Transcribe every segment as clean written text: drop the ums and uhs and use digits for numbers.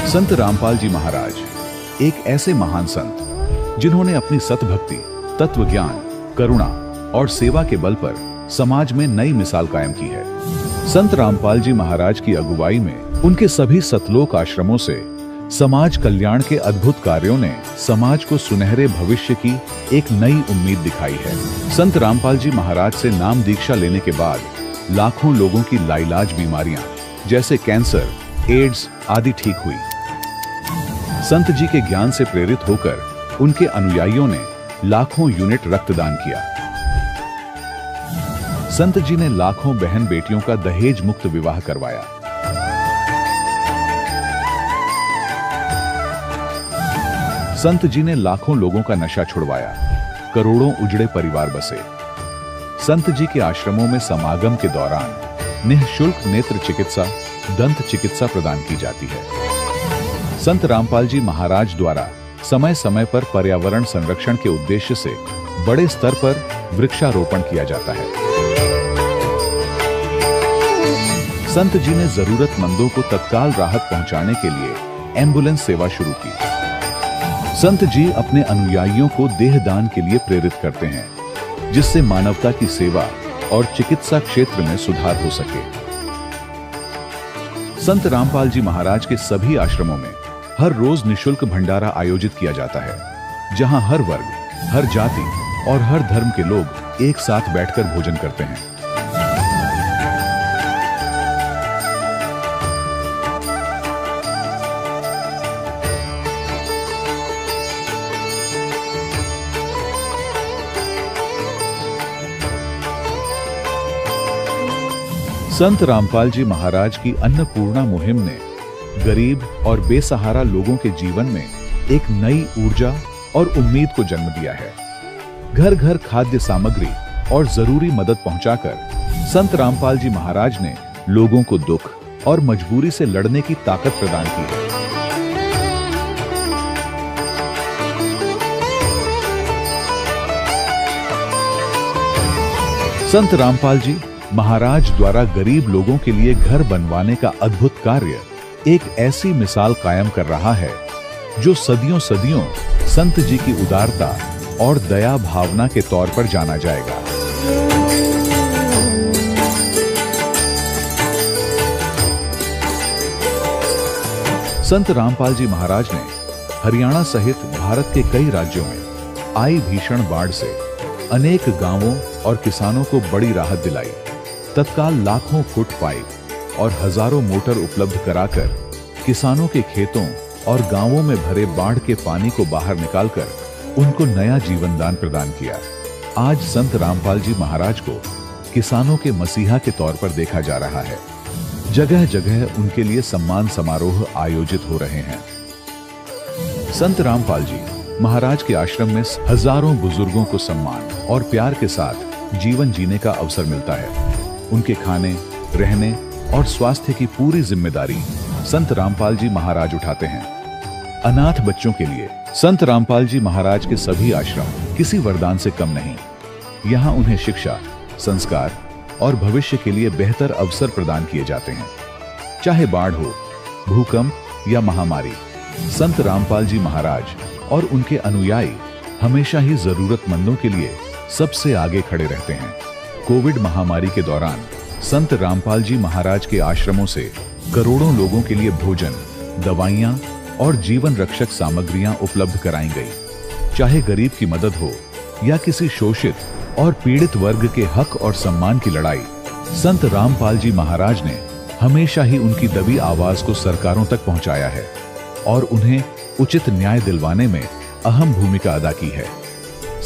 संत रामपाल जी महाराज एक ऐसे महान संत जिन्होंने अपनी सतभक्ति, तत्व ज्ञान, करुणा और सेवा के बल पर समाज में नई मिसाल कायम की है। संत रामपाल जी महाराज की अगुवाई में उनके सभी सतलोक आश्रमों से समाज कल्याण के अद्भुत कार्यों ने समाज को सुनहरे भविष्य की एक नई उम्मीद दिखाई है। संत रामपाल जी महाराज से नाम दीक्षा लेने के बाद लाखों लोगों की लाइलाज बीमारियां जैसे कैंसर, एड्स आदि ठीक हुई। संत जी के ज्ञान से प्रेरित होकर उनके अनुयायियों ने लाखों यूनिट रक्तदान किया। संत जी ने लाखों बहन बेटियों का दहेज मुक्त विवाह करवाया। संत जी ने लाखों लोगों का नशा छुड़वाया, करोड़ों उजड़े परिवार बसे। संत जी के आश्रमों में समागम के दौरान निःशुल्क नेत्र चिकित्सा, दंत चिकित्सा प्रदान की जाती है। संत रामपाल जी महाराज द्वारा समय समय पर पर्यावरण संरक्षण के उद्देश्य से बड़े स्तर पर वृक्षारोपण किया जाता है। संत जी ने जरूरतमंदों को तत्काल राहत पहुंचाने के लिए एम्बुलेंस सेवा शुरू की। संत जी अपने अनुयायियों को देहदान के लिए प्रेरित करते हैं, जिससे मानवता की सेवा और चिकित्सा क्षेत्र में सुधार हो सके। संत रामपाल जी महाराज के सभी आश्रमों में हर रोज निःशुल्क भंडारा आयोजित किया जाता है, जहां हर वर्ग, हर जाति और हर धर्म के लोग एक साथ बैठकर भोजन करते हैं। संत रामपाल जी महाराज की अन्नपूर्णा मुहिम ने गरीब और बेसहारा लोगों के जीवन में एक नई ऊर्जा और उम्मीद को जन्म दिया है। घर घर खाद्य सामग्री और जरूरी मदद पहुंचाकर संत रामपाल जी महाराज ने लोगों को दुख और मजबूरी से लड़ने की ताकत प्रदान की है। संत रामपाल जी महाराज द्वारा गरीब लोगों के लिए घर बनवाने का अद्भुत कार्य एक ऐसी मिसाल कायम कर रहा है जो सदियों सदियों संत जी की उदारता और दया भावना के तौर पर जाना जाएगा। संत रामपाल जी महाराज ने हरियाणा सहित भारत के कई राज्यों में आई भीषण बाढ़ से अनेक गांवों और किसानों को बड़ी राहत दिलाई। तत्काल लाखों फुट पाइप और हजारों मोटर उपलब्ध कराकर किसानों के खेतों और गांवों में भरे बाढ़ के पानी को बाहर निकालकर उनको नया जीवन दान प्रदान किया। आज संत रामपाल जी महाराज को किसानों के मसीहा के तौर पर देखा जा रहा है। जगह जगह उनके लिए सम्मान समारोह आयोजित हो रहे हैं। संत रामपाल जी महाराज के आश्रम में हजारों बुजुर्गों को सम्मान और प्यार के साथ जीवन जीने का अवसर मिलता है। उनके खाने, रहने और स्वास्थ्य की पूरी जिम्मेदारी संत रामपाल जी महाराज उठाते हैं। अनाथ बच्चों के लिए संत रामपाल जी महाराज के सभी आश्रम किसी वरदान से कम नहीं। यहाँ उन्हें शिक्षा, संस्कार और भविष्य के लिए बेहतर अवसर प्रदान किए जाते हैं। चाहे बाढ़ हो, भूकंप या महामारी, संत रामपाल जी महाराज और उनके अनुयायी हमेशा ही जरूरतमंदों के लिए सबसे आगे खड़े रहते हैं। कोविड महामारी के दौरान संत रामपाल जी महाराज के आश्रमों से करोड़ों लोगों के लिए भोजन, दवाइयां और जीवन रक्षक सामग्रियां उपलब्ध कराई गई। चाहे गरीब की मदद हो या किसी शोषित और पीड़ित वर्ग के हक और सम्मान की लड़ाई, संत रामपाल जी महाराज ने हमेशा ही उनकी दबी आवाज को सरकारों तक पहुंचाया है और उन्हें उचित न्याय दिलवाने में अहम भूमिका अदा की है।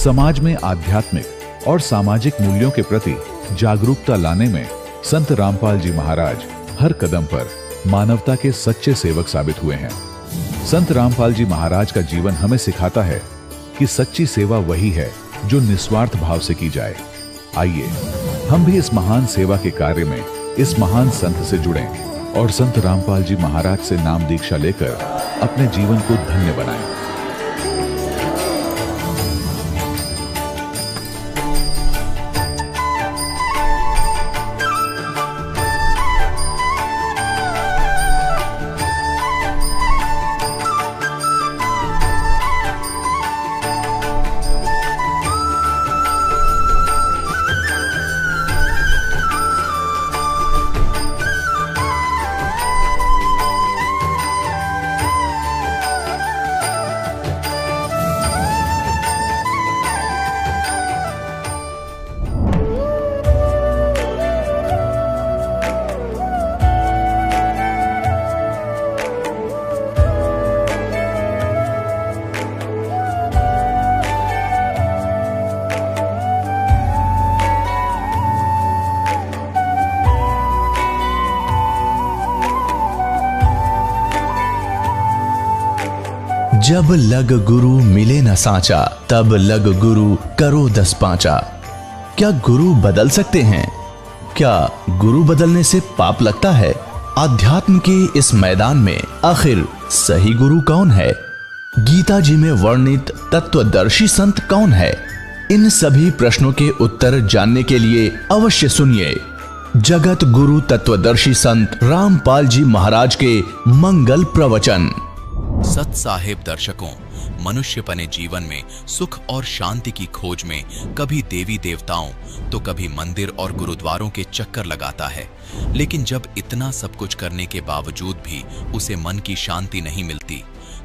समाज में आध्यात्मिक और सामाजिक मूल्यों के प्रति जागरूकता लाने में संत रामपाल जी महाराज हर कदम पर मानवता के सच्चे सेवक साबित हुए हैं। संत रामपाल जी महाराज का जीवन हमें सिखाता है कि सच्ची सेवा वही है जो निस्वार्थ भाव से की जाए। आइए हम भी इस महान सेवा के कार्य में इस महान संत से जुड़ें और संत रामपाल जी महाराज से नाम दीक्षा लेकर अपने जीवन को धन्य बनाएं। जब लग गुरु मिले न साचा, तब लग गुरु करो 10 पांचा। क्या गुरु बदल सकते हैं? क्या गुरु बदलने से पाप लगता है? अध्यात्म के इस मैदान में आखिर सही गुरु कौन है? गीता जी में वर्णित तत्वदर्शी संत कौन है? इन सभी प्रश्नों के उत्तर जानने के लिए अवश्य सुनिए जगत गुरु तत्वदर्शी संत रामपाल जी महाराज के मंगल प्रवचन। सत साहेब दर्शकों, मनुष्य बने जीवन में सुख और शांति की खोज में कभी देवी देवताओं तो कभी मंदिर और गुरुद्वारों के चक्कर लगाता है, लेकिन जब इतना सब कुछ करने के बावजूद भी उसे मन की शांति नहीं मिलती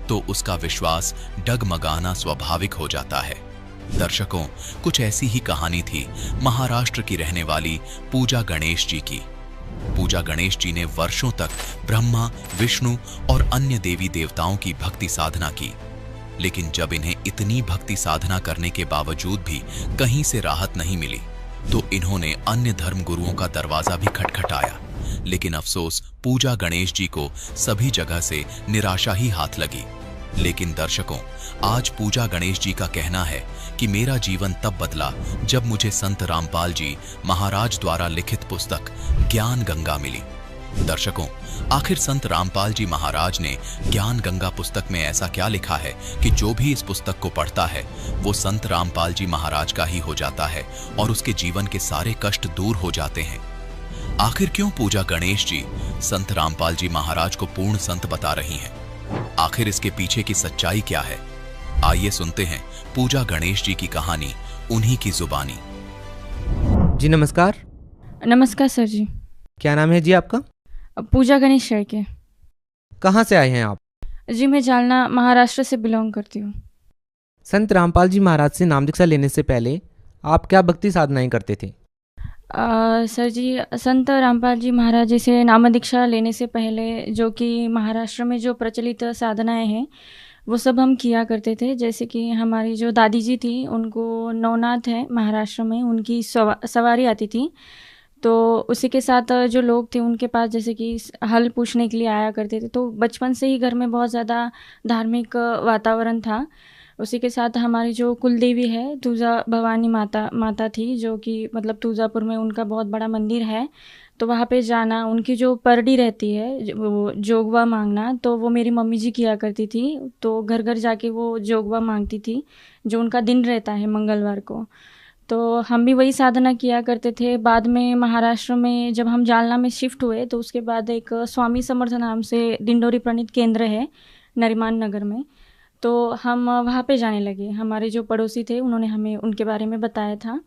तो उसका विश्वास डगमगाना स्वाभाविक हो जाता है। दर्शकों, कुछ ऐसी ही कहानी थी महाराष्ट्र की रहने वाली पूजा गणेश जी की। पूजा गणेश जी ने वर्षों तक ब्रह्मा, विष्णु और अन्य देवी देवताओं की भक्ति साधना की, लेकिन जब इन्हें इतनी भक्ति साधना करने के बावजूद भी कहीं से राहत नहीं मिली तो इन्होंने अन्य धर्म गुरुओं का दरवाजा भी खटखटाया, लेकिन अफसोस पूजा गणेश जी को सभी जगह से निराशा ही हाथ लगी। लेकिन दर्शकों, आज पूजा गणेश जी का कहना है कि मेरा जीवन तब बदला जब मुझे संत रामपाल जी महाराज द्वारा लिखित पुस्तक ज्ञान गंगा मिली। दर्शकों, आखिर संत रामपाल जी महाराज ने ज्ञान गंगा पुस्तक में ऐसा क्या लिखा है कि जो भी इस पुस्तक को पढ़ता है वो संत रामपाल जी महाराज का ही हो जाता है और उसके जीवन के सारे कष्ट दूर हो जाते हैं। आखिर क्यों पूजा गणेश जी संत रामपाल जी महाराज को पूर्ण संत बता रही हैं? आखिर इसके पीछे की सच्चाई क्या है? आइए सुनते हैं पूजा गणेश जी की कहानी उन्हीं की जुबानी। जी नमस्कार। नमस्कार सर जी। क्या नाम है जी आपका? पूजा गणेश शेड़के। कहाँ से आए हैं आप? जी मैं जालना महाराष्ट्र से बिलोंग करती हूँ। संत रामपाल जी महाराज से नाम दीक्षा लेने से पहले आप क्या भक्ति साधनाएं करते थे? सर जी, संत रामपाल जी महाराज जी से नाम दीक्षा लेने से पहले जो कि महाराष्ट्र में जो प्रचलित साधनाएं हैं वो सब हम किया करते थे। जैसे कि हमारी जो दादी जी थी उनको नवनाथ है महाराष्ट्र में, उनकी सवारी आती थी, तो उसी के साथ जो लोग थे उनके पास जैसे कि हल पूछने के लिए आया करते थे। तो बचपन से ही घर में बहुत ज़्यादा धार्मिक वातावरण था। उसी के साथ हमारी जो कुलदेवी है तुळजा भवानी माता थी, जो कि मतलब तुळजापुर में उनका बहुत बड़ा मंदिर है। तो वहाँ पे जाना, उनकी जो परडी रहती है वो जोगवा मांगना, तो वो मेरी मम्मी जी किया करती थी। तो घर घर जाके वो जोगवा मांगती थी, जो उनका दिन रहता है मंगलवार को। तो हम भी वही साधना किया करते थे। बाद में महाराष्ट्र में जब हम जालना में शिफ्ट हुए तो उसके बाद एक स्वामी समर्थ नाम से दिंडोरी प्रणीत केंद्र है नरीमान नगर में, तो हम वहाँ पे जाने लगे। हमारे जो पड़ोसी थे उन्होंने हमें उनके बारे में बताया था।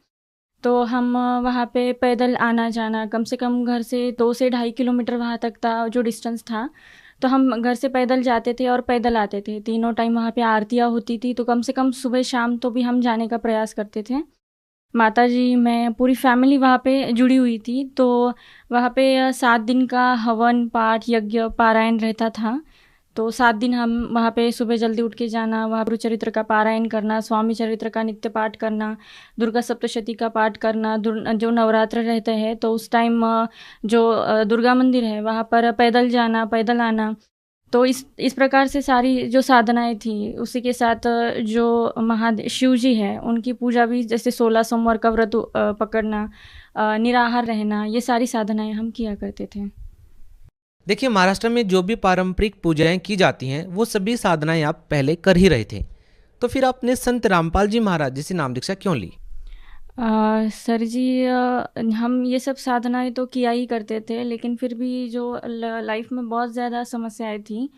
तो हम वहाँ पे पैदल आना जाना, कम से कम घर से 2 से 2.5 किलोमीटर वहाँ तक था जो डिस्टेंस था। तो हम घर से पैदल जाते थे और पैदल आते थे। तीनों टाइम वहाँ पे आरतियाँ होती थी, तो कम से कम सुबह शाम तो भी हम जाने का प्रयास करते थे। माता जी, मैं, पूरी फैमिली वहाँ पे जुड़ी हुई थी। तो वहाँ पे 7 दिन का हवन, पाठ, यज्ञ, पारायण रहता था। तो 7 दिन हम वहाँ पे सुबह जल्दी उठ के जाना, वहाँ गुरु चरित्र का पारायण करना, स्वामी चरित्र का नित्य पाठ करना, दुर्गा सप्तशती का पाठ करना। जो नवरात्र रहते हैं तो उस टाइम जो दुर्गा मंदिर है वहाँ पर पैदल जाना, पैदल आना। तो इस प्रकार से सारी जो साधनाएं थी, उसी के साथ जो महादेव शिव जी है उनकी पूजा भी, जैसे 16 सोमवार का व्रत पकड़ना, निराहार रहना, ये सारी साधनाएं हम किया करते थे। देखिए, महाराष्ट्र में जो भी पारंपरिक पूजाएं की जाती हैं वो सभी साधनाएं आप पहले कर ही रहे थे, तो फिर आपने संत रामपाल जी महाराज जी से नाम दीक्षा क्यों ली? सर जी, हम ये सब साधनाएं तो किया ही करते थे, लेकिन फिर भी जो लाइफ में बहुत ज़्यादा समस्याएं थी।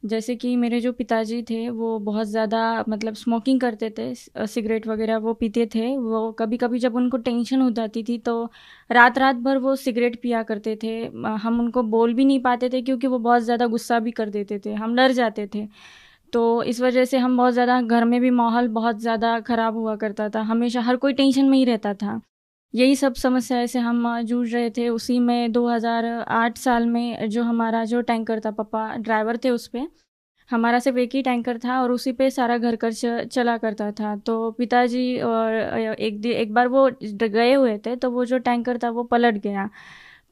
जैसे कि मेरे जो पिताजी थे वो बहुत ज़्यादा मतलब स्मोकिंग करते थे, सिगरेट वगैरह वो पीते थे। वो कभी कभी जब उनको टेंशन हो जाती थी तो रात रात भर वो सिगरेट पिया करते थे। हम उनको बोल भी नहीं पाते थे क्योंकि वो बहुत ज़्यादा गुस्सा भी कर देते थे, हम डर जाते थे। तो इस वजह से हम बहुत ज़्यादा, घर में भी माहौल बहुत ज़्यादा ख़राब हुआ करता था, हमेशा हर कोई टेंशन में ही रहता था। यही सब समस्याएं से हम जूझ रहे थे। उसी में 2008 साल में जो हमारा जो टैंकर था, पापा ड्राइवर थे, उस पर हमारा सिर्फ एक ही टैंकर था और उसी पे सारा घर खर्च चला करता था। तो पिताजी और एक बार वो गए हुए थे तो वो जो टैंकर था वो पलट गया,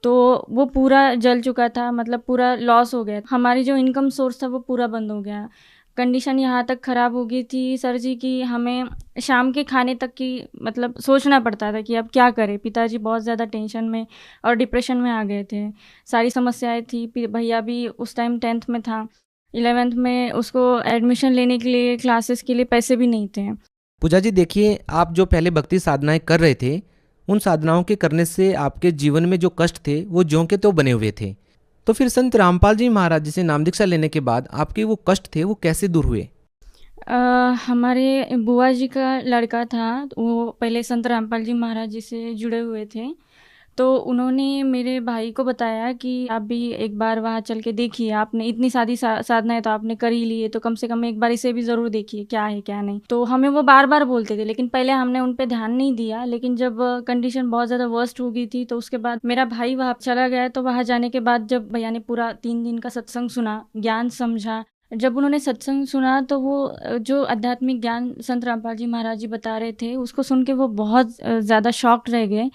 तो वो पूरा जल चुका था, मतलब पूरा लॉस हो गया। हमारी जो इनकम सोर्स था वो पूरा बंद हो गया। कंडीशन यहाँ तक ख़राब हो गई थी सर जी कि हमें शाम के खाने तक की मतलब सोचना पड़ता था कि अब क्या करें। पिताजी बहुत ज़्यादा टेंशन में और डिप्रेशन में आ गए थे। सारी समस्याएं थी। भैया भी उस टाइम 10th में था, 11th में उसको एडमिशन लेने के लिए क्लासेस के लिए पैसे भी नहीं थे। पूजा जी देखिए, आप जो पहले भक्ति साधनाएं कर रहे थे, उन साधनाओं के करने से आपके जीवन में जो कष्ट थे वो ज्यों के त्यों बने हुए थे। तो फिर संत रामपाल जी महाराज जी से नाम दीक्षा लेने के बाद आपके वो कष्ट थे वो कैसे दूर हुए? हमारे बुआ जी का लड़का था, वो पहले संत रामपाल जी महाराज जी से जुड़े हुए थे। तो उन्होंने मेरे भाई को बताया कि आप भी एक बार वहाँ चल के देखिए, आपने इतनी सारी साधनाएं तो आपने कर ही ली है, तो कम से कम एक बार इसे भी ज़रूर देखिए क्या है क्या नहीं। तो हमें वो बार बार बोलते थे, लेकिन पहले हमने उन पे ध्यान नहीं दिया। लेकिन जब कंडीशन बहुत ज़्यादा वर्स्ट हो गई थी तो उसके बाद मेरा भाई वहाँ चला गया। तो वहाँ जाने के बाद जब भैया ने पूरा 3 दिन का सत्संग सुना, ज्ञान समझा, जब उन्होंने सत्संग सुना तो वो जो आध्यात्मिक ज्ञान संत रामपाल जी महाराज जी बता रहे थे उसको सुन के वो बहुत ज़्यादा शॉक्ड रह गए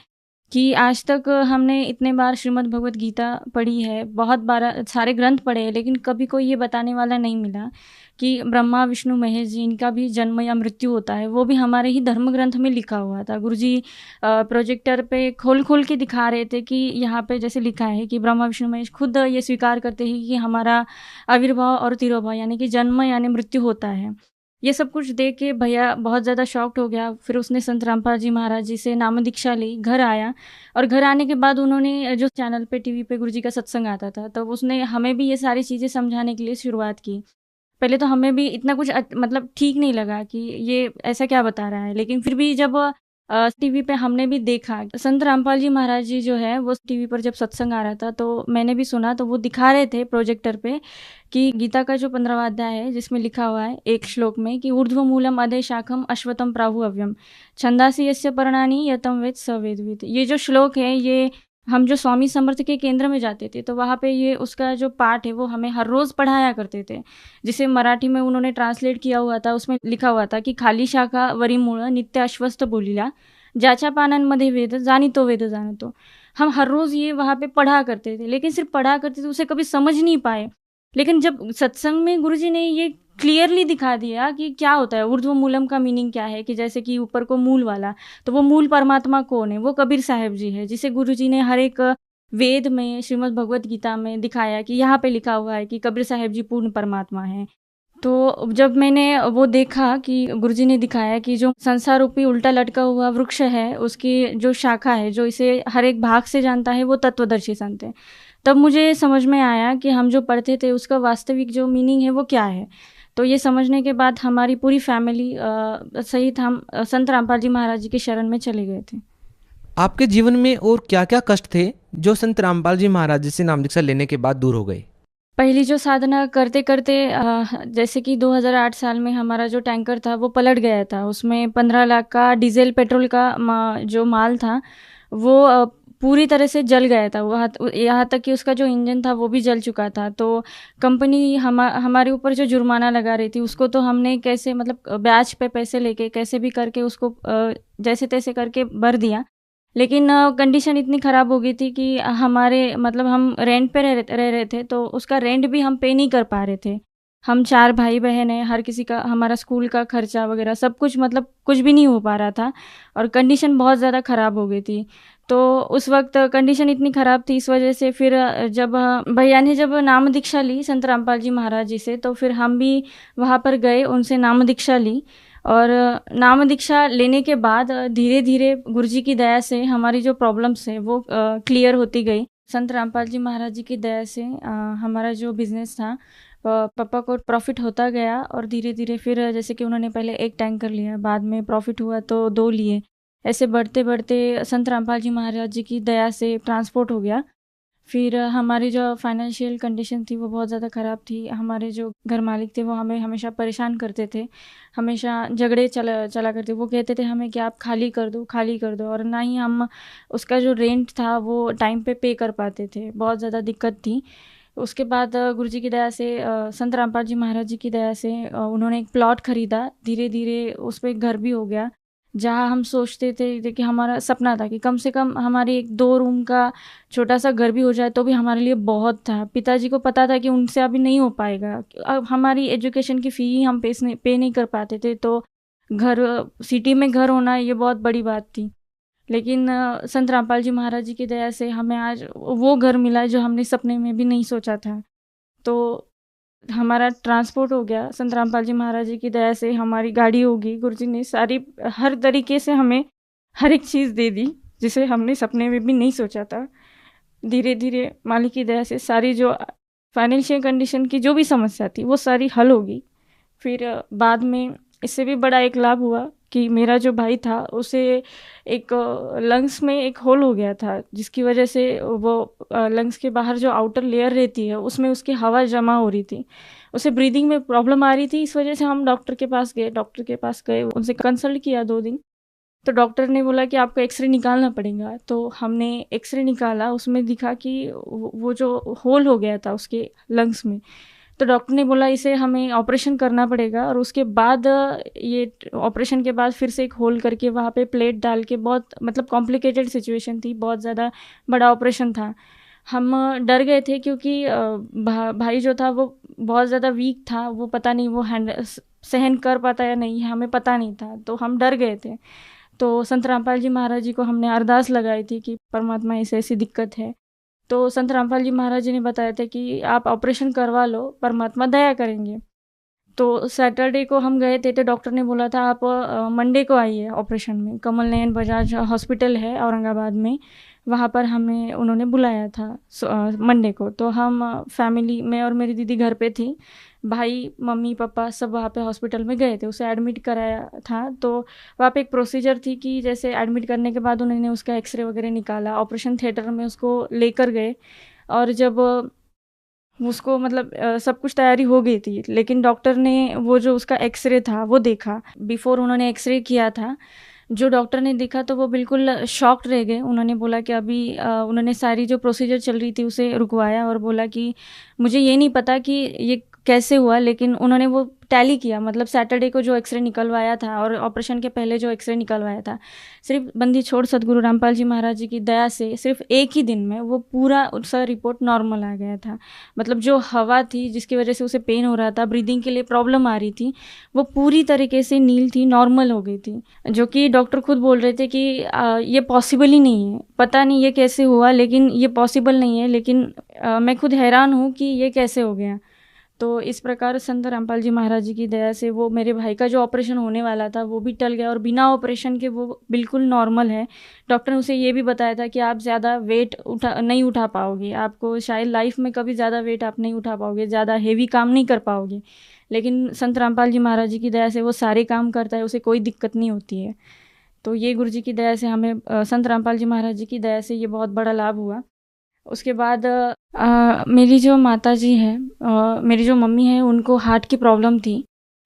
कि आज तक हमने इतने बार श्रीमद् भगवत गीता पढ़ी है, बहुत बार सारे ग्रंथ पढ़े हैं, लेकिन कभी कोई ये बताने वाला नहीं मिला कि ब्रह्मा विष्णु महेश जी इनका भी जन्म या मृत्यु होता है। वो भी हमारे ही धर्म ग्रंथ में लिखा हुआ था। गुरुजी प्रोजेक्टर पे खोल खोल के दिखा रहे थे कि यहाँ पे जैसे लिखा है कि ब्रह्मा विष्णु महेश खुद ये स्वीकार करते हैं कि हमारा आविर्भाव और तिरोभाव यानी कि जन्म यानी मृत्यु होता है। ये सब कुछ देख के भैया बहुत ज़्यादा शॉक्ड हो गया। फिर उसने संत रामपाल जी महाराज जी से नाम दीक्षा ली, घर आया, और घर आने के बाद उन्होंने जो चैनल पे टीवी पे गुरुजी का सत्संग आता था, तो उसने हमें भी ये सारी चीज़ें समझाने के लिए शुरुआत की। पहले तो हमें भी इतना कुछ मतलब ठीक नहीं लगा कि ये ऐसा क्या बता रहा है, लेकिन फिर भी जब टीवी पे हमने भी देखा, संत रामपाल जी महाराज जी जो है वो टीवी पर जब सत्संग आ रहा था तो मैंने भी सुना, तो वो दिखा रहे थे प्रोजेक्टर पे कि गीता का जो 15वां अध्याय है जिसमें लिखा हुआ है एक श्लोक में कि ऊर्ध्व मूलम अधे शाखम अश्वतम प्राहु अव्यम छंदासी यस्य पर्णानि यतम वेद स वेदविद। ये जो श्लोक है ये हम जो स्वामी समर्थ के केंद्र में जाते थे तो वहाँ पे ये उसका जो पाठ है वो हमें हर रोज़ पढ़ाया करते थे, जिसे मराठी में उन्होंने ट्रांसलेट किया हुआ था। उसमें लिखा हुआ था कि खाली शाखा वरी मूळ नित्य अश्वस्थ बोलिला ज्याच्या पानांमध्ये वेद जानितो वेद जानितो। हम हर रोज़ ये वहाँ पे पढ़ा करते थे, लेकिन सिर्फ पढ़ा करते थे, उसे कभी समझ नहीं पाए। लेकिन जब सत्संग में गुरुजी ने ये क्लियरली दिखा दिया कि क्या होता है, ऊर्ध्व मूलम का मीनिंग क्या है, कि जैसे कि ऊपर को मूल वाला, तो वो मूल परमात्मा कौन है, वो कबीर साहब जी है, जिसे गुरुजी ने हर एक वेद में श्रीमद् भगवत गीता में दिखाया कि यहाँ पे लिखा हुआ है कि कबीर साहब जी पूर्ण परमात्मा है। तो जब मैंने वो देखा कि गुरुजी ने दिखाया कि जो संसार रूपी उल्टा लटका हुआ वृक्ष है उसकी जो शाखा है जो इसे हर एक भाग से जानता है वो तत्वदर्शी संत है, तब मुझे समझ में आया कि हम जो पढ़ते थे उसका वास्तविक जो मीनिंग है वो क्या है। तो ये समझने के बाद हमारी पूरी फैमिली सहित हम संत रामपाल जी महाराज जी की शरण में चले गए थे। आपके जीवन में और क्या क्या कष्ट थे जो संत रामपाल जी महाराज जी से नाम दीक्षा लेने के बाद दूर हो गए? पहली जो साधना करते करते जैसे कि 2008 साल में हमारा जो टैंकर था वो पलट गया था। उसमें 15 लाख का डीजल पेट्रोल का जो माल था वो पूरी तरह से जल गया था। यहाँ तक कि उसका जो इंजन था वो भी जल चुका था। तो कंपनी हमारे ऊपर जो जुर्माना लगा रही थी उसको तो हमने कैसे मतलब ब्याज पे पैसे लेके कैसे भी करके उसको जैसे तैसे करके भर दिया। लेकिन कंडीशन इतनी ख़राब हो गई थी कि हमारे मतलब हम रेंट पे रह रहे थे, तो उसका रेंट भी हम पे नहीं कर पा रहे थे। हम 4 भाई बहन हैं, हर किसी का हमारा स्कूल का खर्चा वगैरह सब कुछ मतलब कुछ भी नहीं हो पा रहा था और कंडीशन बहुत ज़्यादा ख़राब हो गई थी। तो उस वक्त कंडीशन इतनी ख़राब थी, इस वजह से फिर जब भैया ने जब नाम दीक्षा ली संत रामपाल जी महाराज जी से, तो फिर हम भी वहाँ पर गए, उनसे नाम दीक्षा ली। और नाम दीक्षा लेने के बाद धीरे धीरे गुरुजी की दया से हमारी जो प्रॉब्लम्स है वो क्लियर होती गई। संत रामपाल जी महाराज जी की दया से हमारा जो बिज़नेस था पापा को प्रॉफिट होता गया और धीरे धीरे फिर जैसे कि उन्होंने पहले 1 टैंकर लिया, बाद में प्रॉफिट हुआ तो 2 लिए, ऐसे बढ़ते बढ़ते संत रामपाल जी महाराज जी की दया से ट्रांसपोर्ट हो गया। फिर हमारी जो फाइनेंशियल कंडीशन थी वो बहुत ज़्यादा ख़राब थी। हमारे जो घर मालिक थे वो हमें हमेशा परेशान करते थे, हमेशा झगड़े चला करते। वो कहते थे हमें कि आप खाली कर दो, और ना ही हम उसका जो रेंट था वो टाइम पे कर पाते थे, बहुत ज़्यादा दिक्कत थी। उसके बाद गुरुजी की दया से संत रामपाल जी महाराज जी की दया से उन्होंने एक प्लॉट ख़रीदा, धीरे धीरे उस पर घर भी हो गया। जहाँ हम सोचते थे कि हमारा सपना था कि कम से कम हमारी एक 2 रूम का छोटा सा घर भी हो जाए तो भी हमारे लिए बहुत था। पिताजी को पता था कि उनसे अभी नहीं हो पाएगा। अब हमारी एजुकेशन की फ़ी ही हम पे नहीं कर पाते थे, तो घर सिटी में घर होना ये बहुत बड़ी बात थी। लेकिन संत रामपाल जी महाराज जी की दया से हमें आज वो घर मिला है जो हमने सपने में भी नहीं सोचा था। तो हमारा ट्रांसपोर्ट हो गया, संत रामपाल जी महाराज जी की दया से हमारी गाड़ी होगी। गुरुजी ने सारी हर तरीके से हमें हर एक चीज़ दे दी जिसे हमने सपने में भी नहीं सोचा था। धीरे धीरे मालिक की दया से सारी जो फाइनेंशियल कंडीशन की जो भी समस्या थी वो सारी हल होगी। फिर बाद में इससे भी बड़ा एक लाभ हुआ कि मेरा जो भाई था उसे एक लंग्स में एक होल हो गया था, जिसकी वजह से वो लंग्स के बाहर जो आउटर लेयर रहती है उसमें उसकी हवा जमा हो रही थी, उसे ब्रीदिंग में प्रॉब्लम आ रही थी। इस वजह से हम डॉक्टर के पास गए, उनसे कंसल्ट किया 2 दिन। तो डॉक्टर ने बोला कि आपको एक्सरे निकालना पड़ेगा। तो हमने एक्सरे निकाला, उसमें दिखा कि वो जो होल हो गया था उसके लंग्स में। तो डॉक्टर ने बोला इसे हमें ऑपरेशन करना पड़ेगा, और उसके बाद ये ऑपरेशन के बाद फिर से एक होल करके वहाँ पे प्लेट डाल के, बहुत मतलब कॉम्प्लिकेटेड सिचुएशन थी, बहुत ज़्यादा बड़ा ऑपरेशन था। हम डर गए थे क्योंकि भाई जो था वो बहुत ज़्यादा वीक था, वो पता नहीं वो सहन कर पाता या नहीं है, हमें पता नहीं था, तो हम डर गए थे। तो संत रामपाल जी महाराज जी को हमने अरदास लगाई थी कि परमात्मा ऐसी ऐसी दिक्कत है। तो संत रामपाल जी महाराज जी ने बताया था कि आप ऑपरेशन करवा लो, परमात्मा दया करेंगे। तो सैटरडे को हम गए थे, तो डॉक्टर ने बोला था आप मंडे को आइए ऑपरेशन में। कमल नयन बजाज हॉस्पिटल है औरंगाबाद में, वहाँ पर हमें उन्होंने बुलाया था मंडे को। तो हम फैमिली में और मेरी दीदी घर पे थी, भाई मम्मी पापा सब वहाँ पे हॉस्पिटल में गए थे, उसे एडमिट कराया था। तो वहाँ पे एक प्रोसीजर थी कि जैसे एडमिट करने के बाद उन्होंने उसका एक्सरे वगैरह निकाला, ऑपरेशन थिएटर में उसको लेकर गए, और जब उसको मतलब सब कुछ तैयारी हो गई थी, लेकिन डॉक्टर ने वो जो उसका एक्सरे था वो देखा। बिफोर उन्होंने एक्सरे किया था, जो डॉक्टर ने देखा तो वो बिल्कुल शॉक्ड रह गए। उन्होंने बोला कि अभी उन्होंने सारी जो प्रोसीजर चल रही थी उसे रुकवाया और बोला कि मुझे ये नहीं पता कि ये कैसे हुआ, लेकिन उन्होंने वो टैली किया। मतलब सैटरडे को जो एक्सरे निकलवाया था और ऑपरेशन के पहले जो एक्सरे निकलवाया था, सिर्फ बंदी छोड़ सदगुरु रामपाल जी महाराज जी की दया से सिर्फ एक ही दिन में वो पूरा उसका रिपोर्ट नॉर्मल आ गया था। मतलब जो हवा थी जिसकी वजह से उसे पेन हो रहा था, ब्रीदिंग के लिए प्रॉब्लम आ रही थी, वो पूरी तरीके से नील थी, नॉर्मल हो गई थी। जो कि डॉक्टर खुद बोल रहे थे कि ये पॉसिबल ही नहीं है, पता नहीं ये कैसे हुआ, लेकिन ये पॉसिबल नहीं है। लेकिन मैं खुद हैरान हूँ कि ये कैसे हो गया। तो इस प्रकार संत रामपाल जी महाराज जी की दया से वो मेरे भाई का जो ऑपरेशन होने वाला था वो भी टल गया, और बिना ऑपरेशन के वो बिल्कुल नॉर्मल है। डॉक्टर ने उसे ये भी बताया था कि आप ज़्यादा वेट नहीं उठा पाओगे, आपको शायद लाइफ में कभी ज़्यादा वेट आप नहीं उठा पाओगे, ज़्यादा हेवी काम नहीं कर पाओगे। लेकिन संत रामपाल जी महाराज जी की दया से वो सारे काम करता है, उसे कोई दिक्कत नहीं होती है। तो ये गुरु जी की दया से हमें संत रामपाल जी महाराज जी की दया से ये बहुत बड़ा लाभ हुआ। उसके बाद मेरी जो माता जी है, मेरी जो मम्मी है, उनको हार्ट की प्रॉब्लम थी।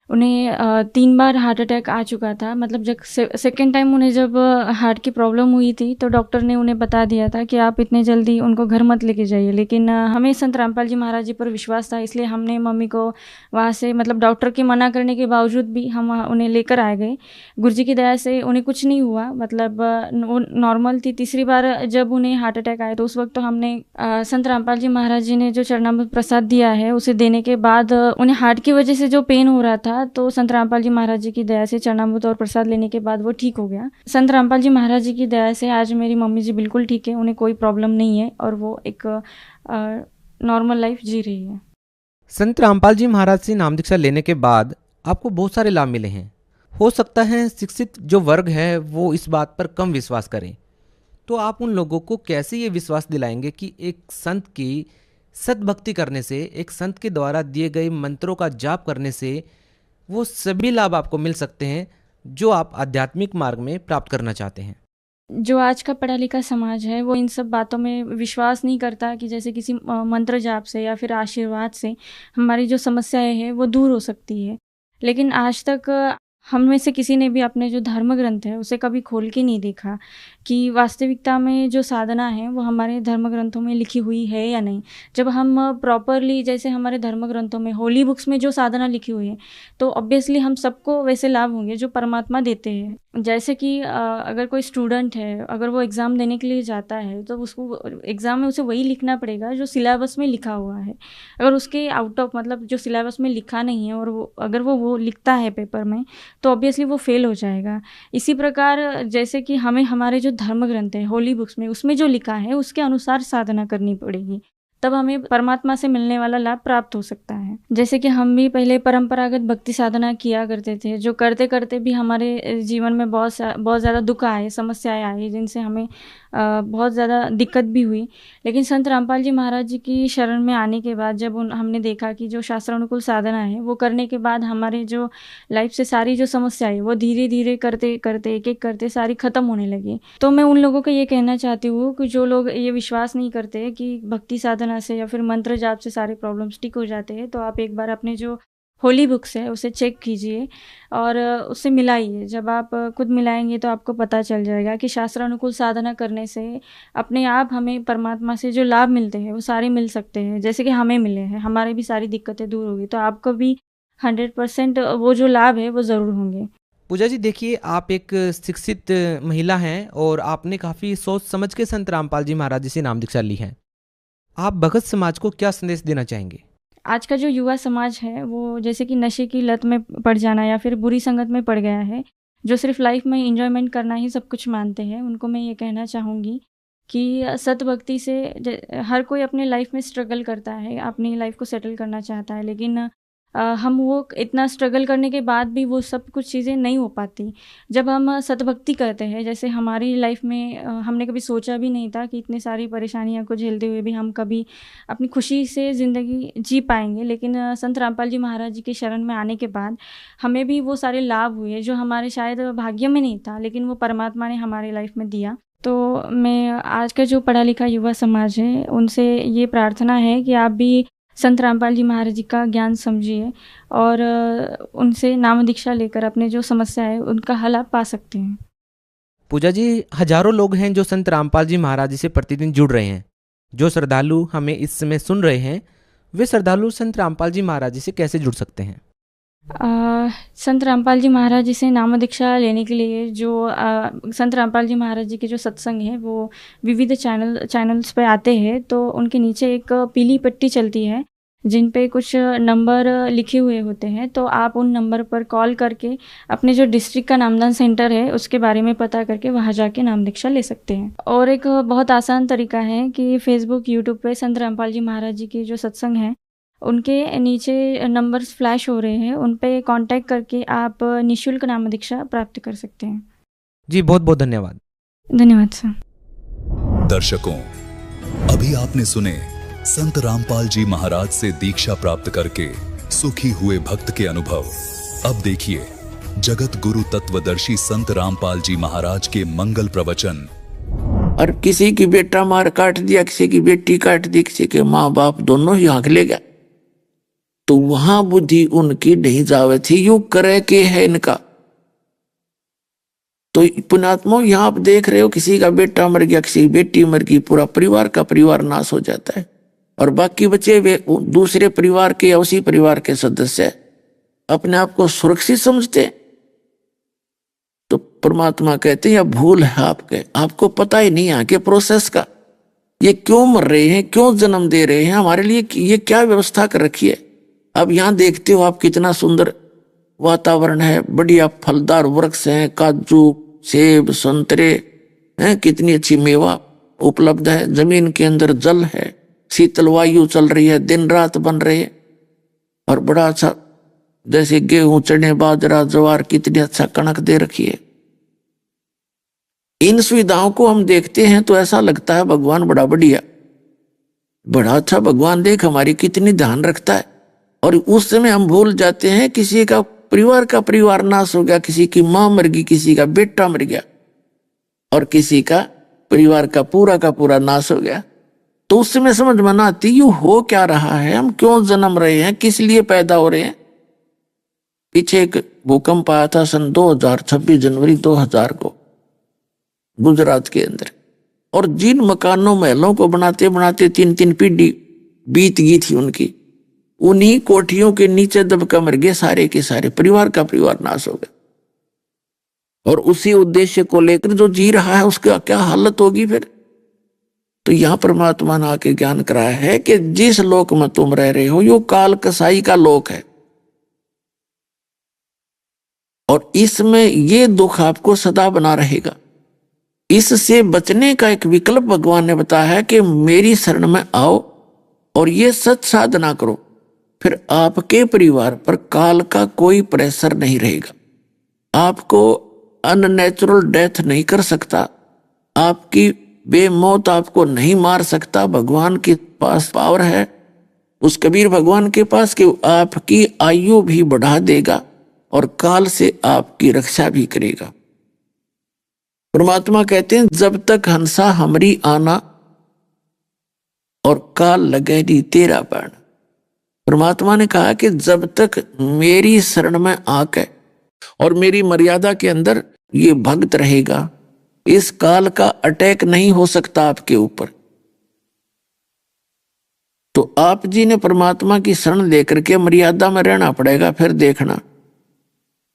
उन्हें 3 बार हार्ट अटैक आ चुका था। मतलब जब सेकेंड टाइम उन्हें जब हार्ट की प्रॉब्लम हुई थी तो डॉक्टर ने उन्हें बता दिया था कि आप इतने जल्दी उनको घर मत लेके जाइए। लेकिन हमें संत रामपाल जी महाराज जी पर विश्वास था, इसलिए हमने मम्मी को वहाँ से, मतलब डॉक्टर के मना करने के बावजूद भी हम उन्हें लेकर आ गए। गुरुजी की दया से उन्हें कुछ नहीं हुआ, मतलब वो नॉर्मल थी। तीसरी बार जब उन्हें हार्ट अटैक आया तो उस वक्त तो हमने संत रामपाल जी महाराज जी ने जो चरणामृत प्रसाद दिया है उसे देने के बाद उन्हें हार्ट की वजह से जो पेन हो रहा था, तो संत रामपाल जी महाराज जी की दया से चरणामृत और प्रसाद लेने के बाद वो ठीक हो गया। संत रामपाल जी महाराज जी की दया से आज मेरी मम्मी जी बिल्कुल ठीक है, उन्हें कोई प्रॉब्लम नहीं है और वो एक नॉर्मल लाइफ जी रही है। संत रामपाल जी महाराज से नाम दीक्षा लेने के बाद आपको बहुत सारे लाभ मिले हैं। हो सकता है शिक्षित जो वर्ग है वो इस बात पर कम विश्वास करें, तो आप उन लोगों को कैसे ये विश्वास दिलाएंगे कि एक संत की सद्भक्ति करने से, एक संत के द्वारा दिए गए मंत्रों का जाप करने से वो सभी लाभ आपको मिल सकते हैं जो आप आध्यात्मिक मार्ग में प्राप्त करना चाहते हैं। जो आज का पढ़ा लिखा समाज है वो इन सब बातों में विश्वास नहीं करता कि जैसे किसी मंत्र जाप से या फिर आशीर्वाद से हमारी जो समस्याएं हैं वो दूर हो सकती है। लेकिन आज तक हम में से किसी ने भी अपने जो धर्म ग्रंथ है उसे कभी खोल के नहीं देखा कि वास्तविकता में जो साधना है वो हमारे धर्म ग्रंथों में लिखी हुई है या नहीं। जब हम प्रॉपरली, जैसे हमारे धर्म ग्रंथों में, होली बुक्स में जो साधना लिखी हुई है, तो ऑब्वियसली हम सबको वैसे लाभ होंगे जो परमात्मा देते हैं। जैसे कि अगर कोई स्टूडेंट है, अगर वो एग्ज़ाम देने के लिए जाता है तो उसको एग्ज़ाम में उसे वही लिखना पड़ेगा जो सिलेबस में लिखा हुआ है। अगर उसके आउट ऑफ, मतलब जो सिलेबस में लिखा नहीं है, और अगर वो लिखता है पेपर में, तो ऑब्वियसली वो फेल हो जाएगा। इसी प्रकार जैसे कि हमें हमारे जो धर्म ग्रंथ है, होली बुक्स में, उसमें जो लिखा है उसके अनुसार साधना करनी पड़ेगी, तब हमें परमात्मा से मिलने वाला लाभ प्राप्त हो सकता है। जैसे कि हम भी पहले परंपरागत भक्ति साधना किया करते थे, जो करते करते भी हमारे जीवन में बहुत ज़्यादा दुख आए, समस्याएं आई, जिनसे हमें बहुत ज़्यादा दिक्कत भी हुई। लेकिन संत रामपाल जी महाराज जी की शरण में आने के बाद जब हमने देखा कि जो शास्त्रानुकूल साधना है वो करने के बाद हमारे जो लाइफ से सारी जो समस्याएं वो धीरे धीरे करते करते, एक एक करते सारी ख़त्म होने लगी। तो मैं उन लोगों को ये कहना चाहती हूँ कि जो लोग ये विश्वास नहीं करते कि भक्ति साधना से या फिर मंत्र जाप से सारे प्रॉब्लम्स ठीक हो जाते हैं, तो आप एक बार अपने जो होली बुक्स है उसे चेक कीजिए और उससे मिलाइए। जब आप खुद मिलाएंगे तो आपको पता चल जाएगा कि शास्त्रानुकूल साधना करने से अपने आप हमें परमात्मा से जो लाभ मिलते हैं वो सारे मिल सकते हैं, जैसे कि हमें मिले हैं। हमारी भी सारी दिक्कतें दूर होगी, तो आपको भी 100% वो जो लाभ है वो ज़रूर होंगे। पूजा जी, देखिए, आप एक शिक्षित महिला हैं और आपने काफ़ी सोच समझ के संत रामपाल जी महाराज जी से नाम दीक्षा ली है। आप भगत समाज को क्या संदेश देना चाहेंगे? आज का जो युवा समाज है वो जैसे कि नशे की लत में पड़ जाना या फिर बुरी संगत में पड़ गया है, जो सिर्फ लाइफ में एंजॉयमेंट करना ही सब कुछ मानते हैं, उनको मैं ये कहना चाहूँगी कि सत भक्ति से हर कोई अपने लाइफ में स्ट्रगल करता है, अपनी लाइफ को सेटल करना चाहता है, लेकिन हम वो इतना स्ट्रगल करने के बाद भी वो सब कुछ चीज़ें नहीं हो पाती। जब हम सतभक्ति करते हैं, जैसे हमारी लाइफ में हमने कभी सोचा भी नहीं था कि इतनी सारी परेशानियों को झेलते हुए भी हम कभी अपनी खुशी से ज़िंदगी जी पाएंगे, लेकिन संत रामपाल जी महाराज जी के शरण में आने के बाद हमें भी वो सारे लाभ हुए जो हमारे शायद भाग्य में नहीं था, लेकिन वो परमात्मा ने हमारे लाइफ में दिया। तो मैं आज का जो पढ़ा लिखा युवा समाज है उनसे ये प्रार्थना है कि आप भी संत रामपाल जी महाराज जी का ज्ञान समझिए और उनसे नाम दीक्षा लेकर अपने जो समस्या है उनका हल आप पा सकते हैं। पूजा जी, हजारों लोग हैं जो संत रामपाल जी महाराज जी से प्रतिदिन जुड़ रहे हैं। जो श्रद्धालु हमें इस समय सुन रहे हैं, वे श्रद्धालु संत रामपाल जी महाराज जी से कैसे जुड़ सकते हैं? संत रामपाल जी महाराज जी से नाम दीक्षा लेने के लिए जो संत रामपाल जी महाराज जी के जो सत्संग है वो विविध चैनल्स पे आते हैं, तो उनके नीचे एक पीली पट्टी चलती है जिन पे कुछ नंबर लिखे हुए होते हैं। तो आप उन नंबर पर कॉल करके अपने जो डिस्ट्रिक्ट का नामदान सेंटर है उसके बारे में पता करके वहाँ जाके नाम दीक्षा ले सकते हैं। और एक बहुत आसान तरीका है कि फेसबुक, यूट्यूब पे संत रामपाल जी महाराज जी के जो सत्संग हैं उनके नीचे नंबर्स फ्लैश हो रहे हैं, उन पे कांटेक्ट करके आप निःशुल्क नाम दीक्षा प्राप्त कर सकते हैं। जी, बहुत बहुत धन्यवाद। धन्यवाद सर। दर्शकों, अभी आपने सुने संत रामपाल जी महाराज से दीक्षा प्राप्त करके सुखी हुए भक्त के अनुभव। अब देखिए जगत गुरु तत्वदर्शी संत रामपाल जी महाराज के मंगल प्रवचन। और किसी की बेटा मार काट दिया, किसी की बेटी काट दी, किसी के माँ बाप दोनों ही आंख ले गया, तो वहां बुद्धि उनकी नहीं जावे थी, यूं करे के है इनका। तो पुण्यात्मा, यहां आप देख रहे हो किसी का बेटा मर गया, किसी की बेटी मर गई, पूरा परिवार का परिवार नाश हो जाता है, और बाकी बचे वे दूसरे परिवार के या उसी परिवार के सदस्य अपने आप को सुरक्षित समझते। तो परमात्मा कहते हैं यह भूल है आपको पता ही नहीं आगे प्रोसेस का, ये क्यों मर रहे हैं, क्यों जन्म दे रहे हैं, हमारे लिए ये क्या व्यवस्था कर रखी है। अब यहां देखते हो आप कितना सुंदर वातावरण है, बढ़िया फलदार वृक्ष हैं, काजू, सेब, संतरे हैं, कितनी अच्छी मेवा उपलब्ध है, जमीन के अंदर जल है, शीतल वायु चल रही है, दिन रात बन रहे हैं, और बड़ा अच्छा जैसे गेहूं, चने, बाजरा, ज्वार, कितनी अच्छा कणक दे रखी है। इन सुविधाओं को हम देखते हैं तो ऐसा लगता है भगवान बड़ा बढ़िया, बड़ा अच्छा भगवान, देख हमारी कितनी ध्यान रखता है। और उस समय हम भूल जाते हैं किसी का परिवार नाश हो गया, किसी की मां मर गई, किसी का बेटा मर गया, और किसी का परिवार का पूरा नाश हो गया। तो उस समय समझ में ना आती यू हो क्या रहा है, हम क्यों जन्म रहे हैं, किस लिए पैदा हो रहे हैं। पीछे एक भूकंप आया था सन 2000, 26 जनवरी 2000 को गुजरात के अंदर, और जिन मकानों महलों को बनाते बनाते 3-3 पीढ़ी बीत गई थी उनकी, उन्हीं कोठियों के नीचे दबकर मर गए सारे के सारे, परिवार का परिवार नाश हो गया। और उसी उद्देश्य को लेकर जो जी रहा है उसका क्या हालत होगी फिर। तो यहां परमात्मा ने आके ज्ञान कराया है कि जिस लोक में तुम रह रहे हो यो काल कसाई का लोक है, और इसमें ये दुख आपको सदा बना रहेगा। इससे बचने का एक विकल्प भगवान ने बताया है कि मेरी शरण में आओ और ये सत साधना करो, फिर आपके परिवार पर काल का कोई प्रेशर नहीं रहेगा, आपको अननेचुरल डेथ नहीं कर सकता, आपकी बेमौत आपको नहीं मार सकता। भगवान के पास पावर है, उस कबीर भगवान के पास, कि आपकी आयु भी बढ़ा देगा और काल से आपकी रक्षा भी करेगा। परमात्मा कहते हैं जब तक हंसा हमरी आना और काल लगे दी तेरा बाण। परमात्मा ने कहा कि जब तक मेरी शरण में आके और मेरी मर्यादा के अंदर ये भक्त रहेगा, इस काल का अटैक नहीं हो सकता आपके ऊपर। तो आप जी ने परमात्मा की शरण लेकर के मर्यादा में रहना पड़ेगा। फिर देखना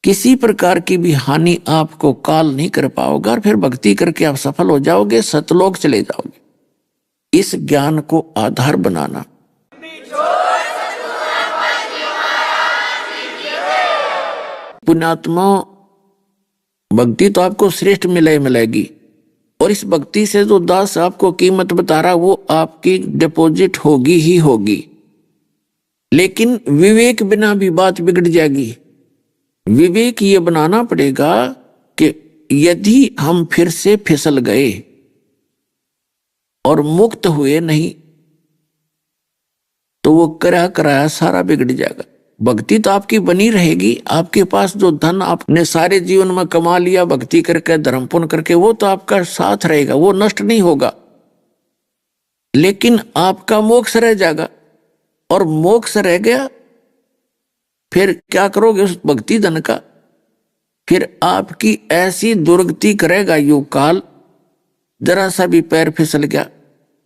किसी प्रकार की भी हानि आपको काल नहीं कर पाओगे, और फिर भक्ति करके आप सफल हो जाओगे, सतलोक चले जाओगे। इस ज्ञान को आधार बनाना। पुण्यात्मा, भक्ति तो आपको श्रेष्ठ मिलेगी, और इस भक्ति से जो दास आपको कीमत बता रहा वो आपकी डिपॉजिट होगी ही होगी। लेकिन विवेक बिना भी बात बिगड़ जाएगी। विवेक ये बनाना पड़ेगा कि यदि हम फिर से फिसल गए और मुक्त हुए नहीं तो वो कराया सारा बिगड़ जाएगा। भक्ति तो आपकी बनी रहेगी, आपके पास जो धन आपने सारे जीवन में कमा लिया भक्ति करके, धर्म पुण्य करके, वो तो आपका साथ रहेगा, वो नष्ट नहीं होगा। लेकिन आपका मोक्ष रह जाएगा, और मोक्ष रह गया फिर क्या करोगे उस भक्ति धन का? फिर आपकी ऐसी दुर्गति करेगा यो काल, जरा सा भी पैर फिसल गया।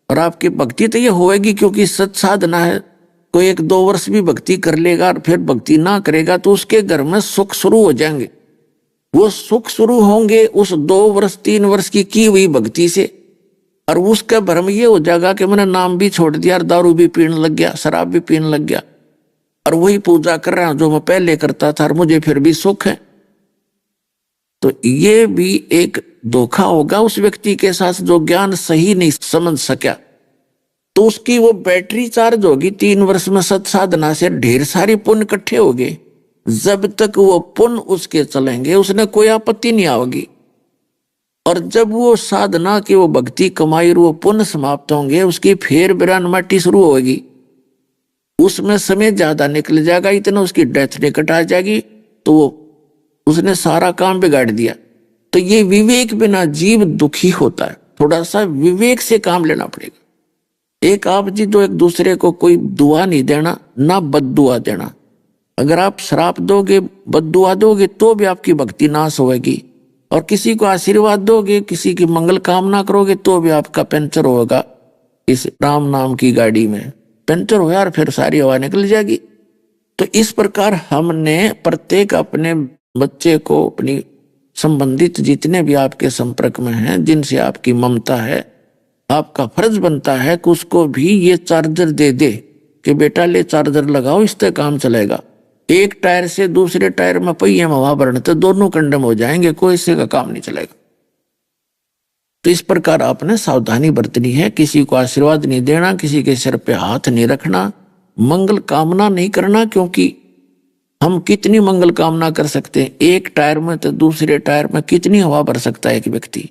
और आपकी भक्ति तो ये होएगी क्योंकि सत साधना है। कोई 1-2 वर्ष भी भक्ति कर लेगा और फिर भक्ति ना करेगा तो उसके घर में सुख शुरू हो जाएंगे। वो सुख शुरू होंगे उस 2 वर्ष 3 वर्ष की हुई भक्ति से, और उसका भ्रम ये हो जाएगा कि मैंने नाम भी छोड़ दिया, दारू भी पीने लग गया, शराब भी पीने लग गया, और वही पूजा कर रहा हूं जो मैं पहले करता था और मुझे फिर भी सुख है। तो ये भी एक धोखा होगा उस व्यक्ति के साथ जो ज्ञान सही नहीं समझ सका। तो उसकी वो बैटरी चार्ज होगी 3 वर्ष में सत साधना से, ढेर सारे पुण्य इकट्ठे हो गए। जब तक वो पुण्य उसके चलेंगे उसने कोई आपत्ति नहीं आएगी, और जब वो साधना की वो भक्ति कमाई और वो पुण्य समाप्त होंगे, उसकी फेर बिरान माटी शुरू होगी। उसमें समय ज्यादा निकल जाएगा, इतना उसकी डेथ निकट आ जाएगी, तो वो उसने सारा काम बिगाड़ दिया। तो ये विवेक बिना जीव दुखी होता है। थोड़ा सा विवेक से काम लेना पड़ेगा। एक आप जी तो एक दूसरे को कोई दुआ नहीं देना, ना बद्दुआ देना। अगर आप श्राप दोगे, बद्दुआ दोगे तो भी आपकी भक्ति नाश होगी, और किसी को आशीर्वाद दोगे, किसी की मंगल कामना करोगे तो भी आपका पंचर होगा। इस राम नाम की गाड़ी में पंचर हो यार, फिर सारी हवा निकल जाएगी। तो इस प्रकार हमने प्रत्येक अपने बच्चे को, अपनी संबंधित जितने भी आपके संपर्क में हैं, जिनसे आपकी ममता है, आपका फर्ज बनता है कि उसको भी ये चार्जर दे दे कि बेटा ले चार्जर लगाओ, इससे काम चलेगा। एक टायर से दूसरे टायर में पहिए में हवा भरने तो दोनों कंडम हो जाएंगे, कोई इससे का काम नहीं चलेगा। तो इस प्रकार आपने सावधानी बरतनी है। किसी को आशीर्वाद नहीं देना, किसी के सिर पे हाथ नहीं रखना, मंगल कामना नहीं करना, क्योंकि हम कितनी मंगल कामना कर सकते हैं। एक टायर में तो दूसरे टायर में कितनी हवा भर सकता है एक व्यक्ति।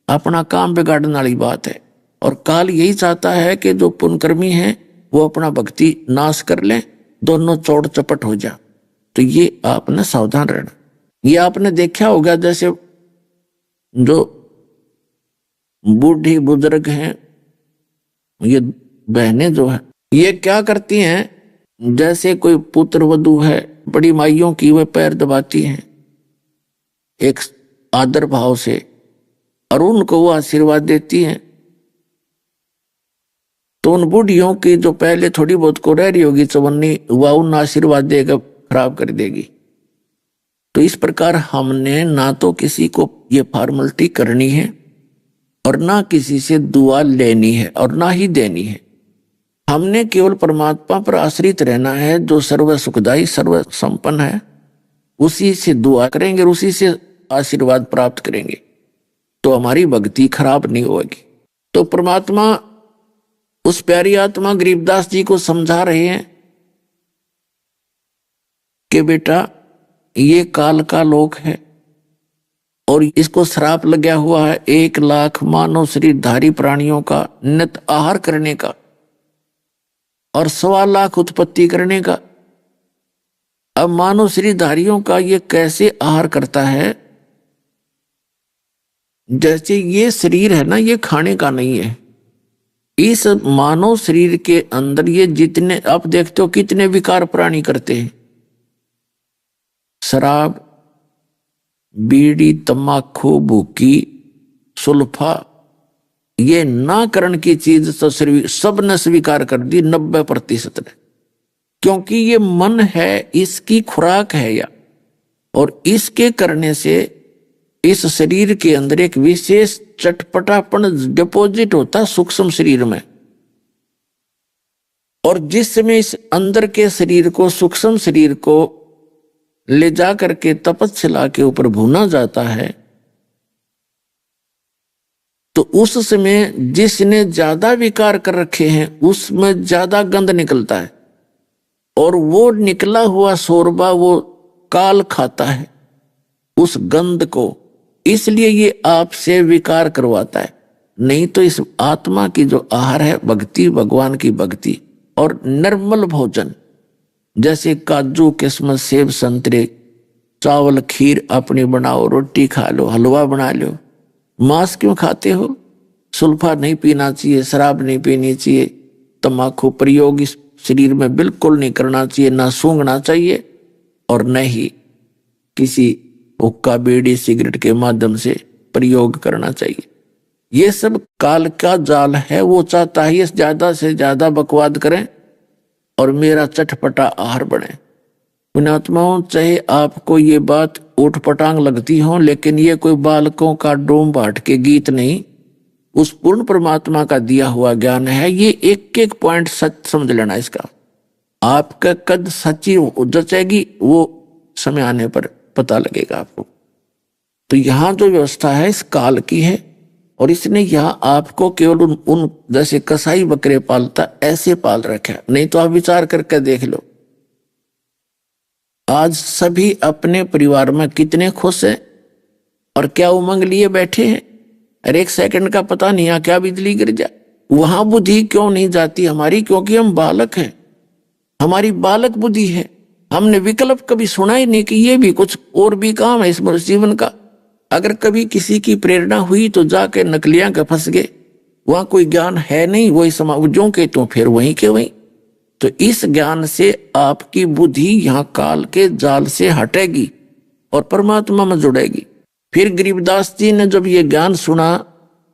अपना काम बिगाड़ने वाली बात है। और काल यही चाहता है कि जो पुण्यकर्मी हैं वो अपना भक्ति नाश कर लें, दोनों चौड़ चपट हो जा। तो ये आपने सावधान रहना। ये आपने देखा होगा, जैसे जो बूढ़ी बुजुर्ग हैं, ये बहनें जो है, ये क्या करती हैं, जैसे कोई पुत्र वधू है, बड़ी माइयों की वे पैर दबाती हैं एक आदर भाव से, और उनको वो आशीर्वाद देती हैं। तो उन बूढ़ियों की जो पहले थोड़ी बहुत को रह रही होगी चवन्नी, वह उन आशीर्वाद देकर खराब कर देगी। तो इस प्रकार हमने ना तो किसी को ये फॉर्मेलिटी करनी है और ना किसी से दुआ लेनी है और ना ही देनी है। हमने केवल परमात्मा पर आश्रित रहना है जो सर्व सुखदाई सर्व संपन्न है। उसी से दुआ करेंगे और उसी से आशीर्वाद प्राप्त करेंगे, तो हमारी भक्ति खराब नहीं होगी। तो परमात्मा उस प्यारी आत्मा गरीबदास जी को समझा रहे हैं कि बेटा ये काल का लोक है और इसको श्राप लगा हुआ है 1 लाख मानव शरीरधारी प्राणियों का नित आहार करने का और 1.25 लाख उत्पत्ति करने का। अब मानव शरीरधारियों का ये कैसे आहार करता है? जैसे ये शरीर है ना, ये खाने का नहीं है। इस मानव शरीर के अंदर ये जितने आप देखते हो कितने विकार प्राणी करते हैं, शराब, बीड़ी, तम्बाकू, भूकी, सुल्फा, ये ना करण की चीज तो सब ने स्वीकार कर दी 90% ने, क्योंकि ये मन है, इसकी खुराक है या, और इसके करने से इस शरीर के अंदर एक विशेष चटपटापन डिपॉजिट होता है सूक्ष्म शरीर में, और जिस समय इस अंदर के शरीर को सूक्ष्म शरीर को ले जा करके तपस्या के ऊपर भूना जाता है, तो उस समय जिसने ज्यादा विकार कर रखे हैं उसमें ज्यादा गंध निकलता है, और वो निकला हुआ शोरबा वो काल खाता है उस गंध को, इसलिए ये आपसे विकार करवाता है। नहीं तो इस आत्मा की जो आहार है भक्ति, भगवान की भक्ति और निर्मल भोजन, जैसे काजू, किस्मत, सेब, संतरे, चावल, खीर अपनी बनाओ, रोटी खा लो, हलवा बना लो। मांस क्यों खाते हो? सुल्फा नहीं पीना चाहिए, शराब नहीं पीनी चाहिए, तम्बाकू प्रयोग इस शरीर में बिल्कुल नहीं करना चाहिए, ना सूंघना चाहिए और न ही किसी हुक्का, बीड़ी, सिगरेट के माध्यम से प्रयोग करना चाहिए। ये सब काल का जाल है। वो चाहता है ज्यादा से ज्यादा बकवाद करें और मेरा चटपटा आहार बने। पुण्यात्माओं, चाहे आपको ये बात ऊटपटांग लगती हो, लेकिन ये कोई बालकों का डोम बाट के गीत नहीं, उस पूर्ण परमात्मा का दिया हुआ ज्ञान है। ये एक एक पॉइंट सच समझ लेना इसका। आपका कद सच्ची जचेगी वो समय आने पर पता लगेगा आपको। तो यहाँ जो व्यवस्था है इस काल की है, और इसने यहाँ आपको केवल उन जैसे कसाई बकरे पालता ऐसे पाल रखा है। नहीं तो आप विचार करके देख लो, आज सभी अपने परिवार में कितने खुश हैं और क्या उमंग लिए बैठे हैं। अरे 1 सेकंड का पता नहीं है क्या बिजली गिर जाए। वहां बुद्धि क्यों नहीं जाती हमारी? क्योंकि हम बालक हैं, हमारी बालक बुद्धि है। हमने विकल्प कभी सुना ही नहीं कि ये भी कुछ और भी काम है इस मनुष्य जीवन का। अगर कभी किसी की प्रेरणा हुई तो जाके नकलियां के फंस गए, वहां कोई ज्ञान है नहीं, वही समाजों के तो फिर वहीं के वहीं। तो इस ज्ञान से आपकी बुद्धि यहाँ काल के जाल से हटेगी और परमात्मा में जुड़ेगी। फिर गरीबदास जी ने जब ये ज्ञान सुना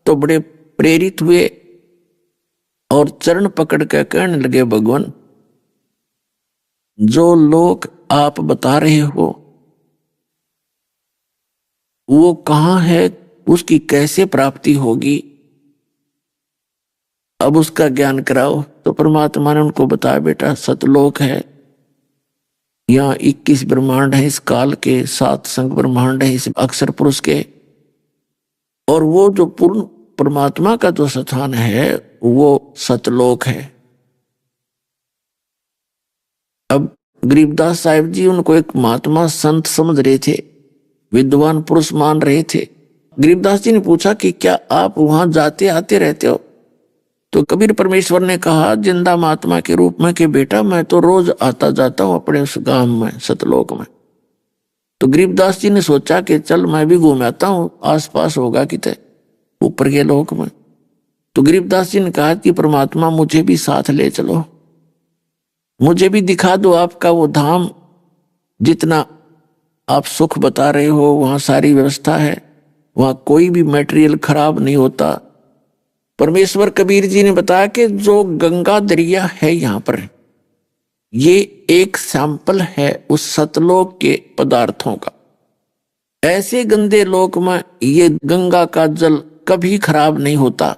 तो बड़े प्रेरित हुए और चरण पकड़ कर कहने लगे, भगवान जो लोक आप बता रहे हो वो कहाँ है, उसकी कैसे प्राप्ति होगी, अब उसका ज्ञान कराओ। तो परमात्मा ने उनको बताया, बेटा सतलोक है, यहाँ 21 ब्रह्मांड है इस काल के, 7 संग ब्रह्मांड है इस अक्षर पुरुष के, और वो जो पूर्ण परमात्मा का जो स्थान है वो सतलोक है। अब गरीबदास साहिब जी उनको एक महात्मा संत समझ रहे थे, विद्वान पुरुष मान रहे थे। गरीबदास जी ने पूछा कि क्या आप वहां जाते आते रहते हो? तो कबीर परमेश्वर ने कहा जिंदा महात्मा के रूप में कि बेटा मैं तो रोज आता जाता हूं अपने उस गांव में सतलोक में। तो गरीबदास जी ने सोचा कि चल मैं भी घूम आता हूं, आसपास होगा किते ऊपर के लोक में। तो गरीबदास जी ने कहा कि परमात्मा मुझे भी साथ ले चलो, मुझे भी दिखा दो आपका वो धाम जितना आप सुख बता रहे हो वहां सारी व्यवस्था है, वहां कोई भी मटेरियल खराब नहीं होता। परमेश्वर कबीर जी ने बताया कि जो गंगा दरिया है यहाँ पर, ये एक सैंपल है उस सतलोक के पदार्थों का। ऐसे गंदे लोक में ये गंगा का जल कभी खराब नहीं होता।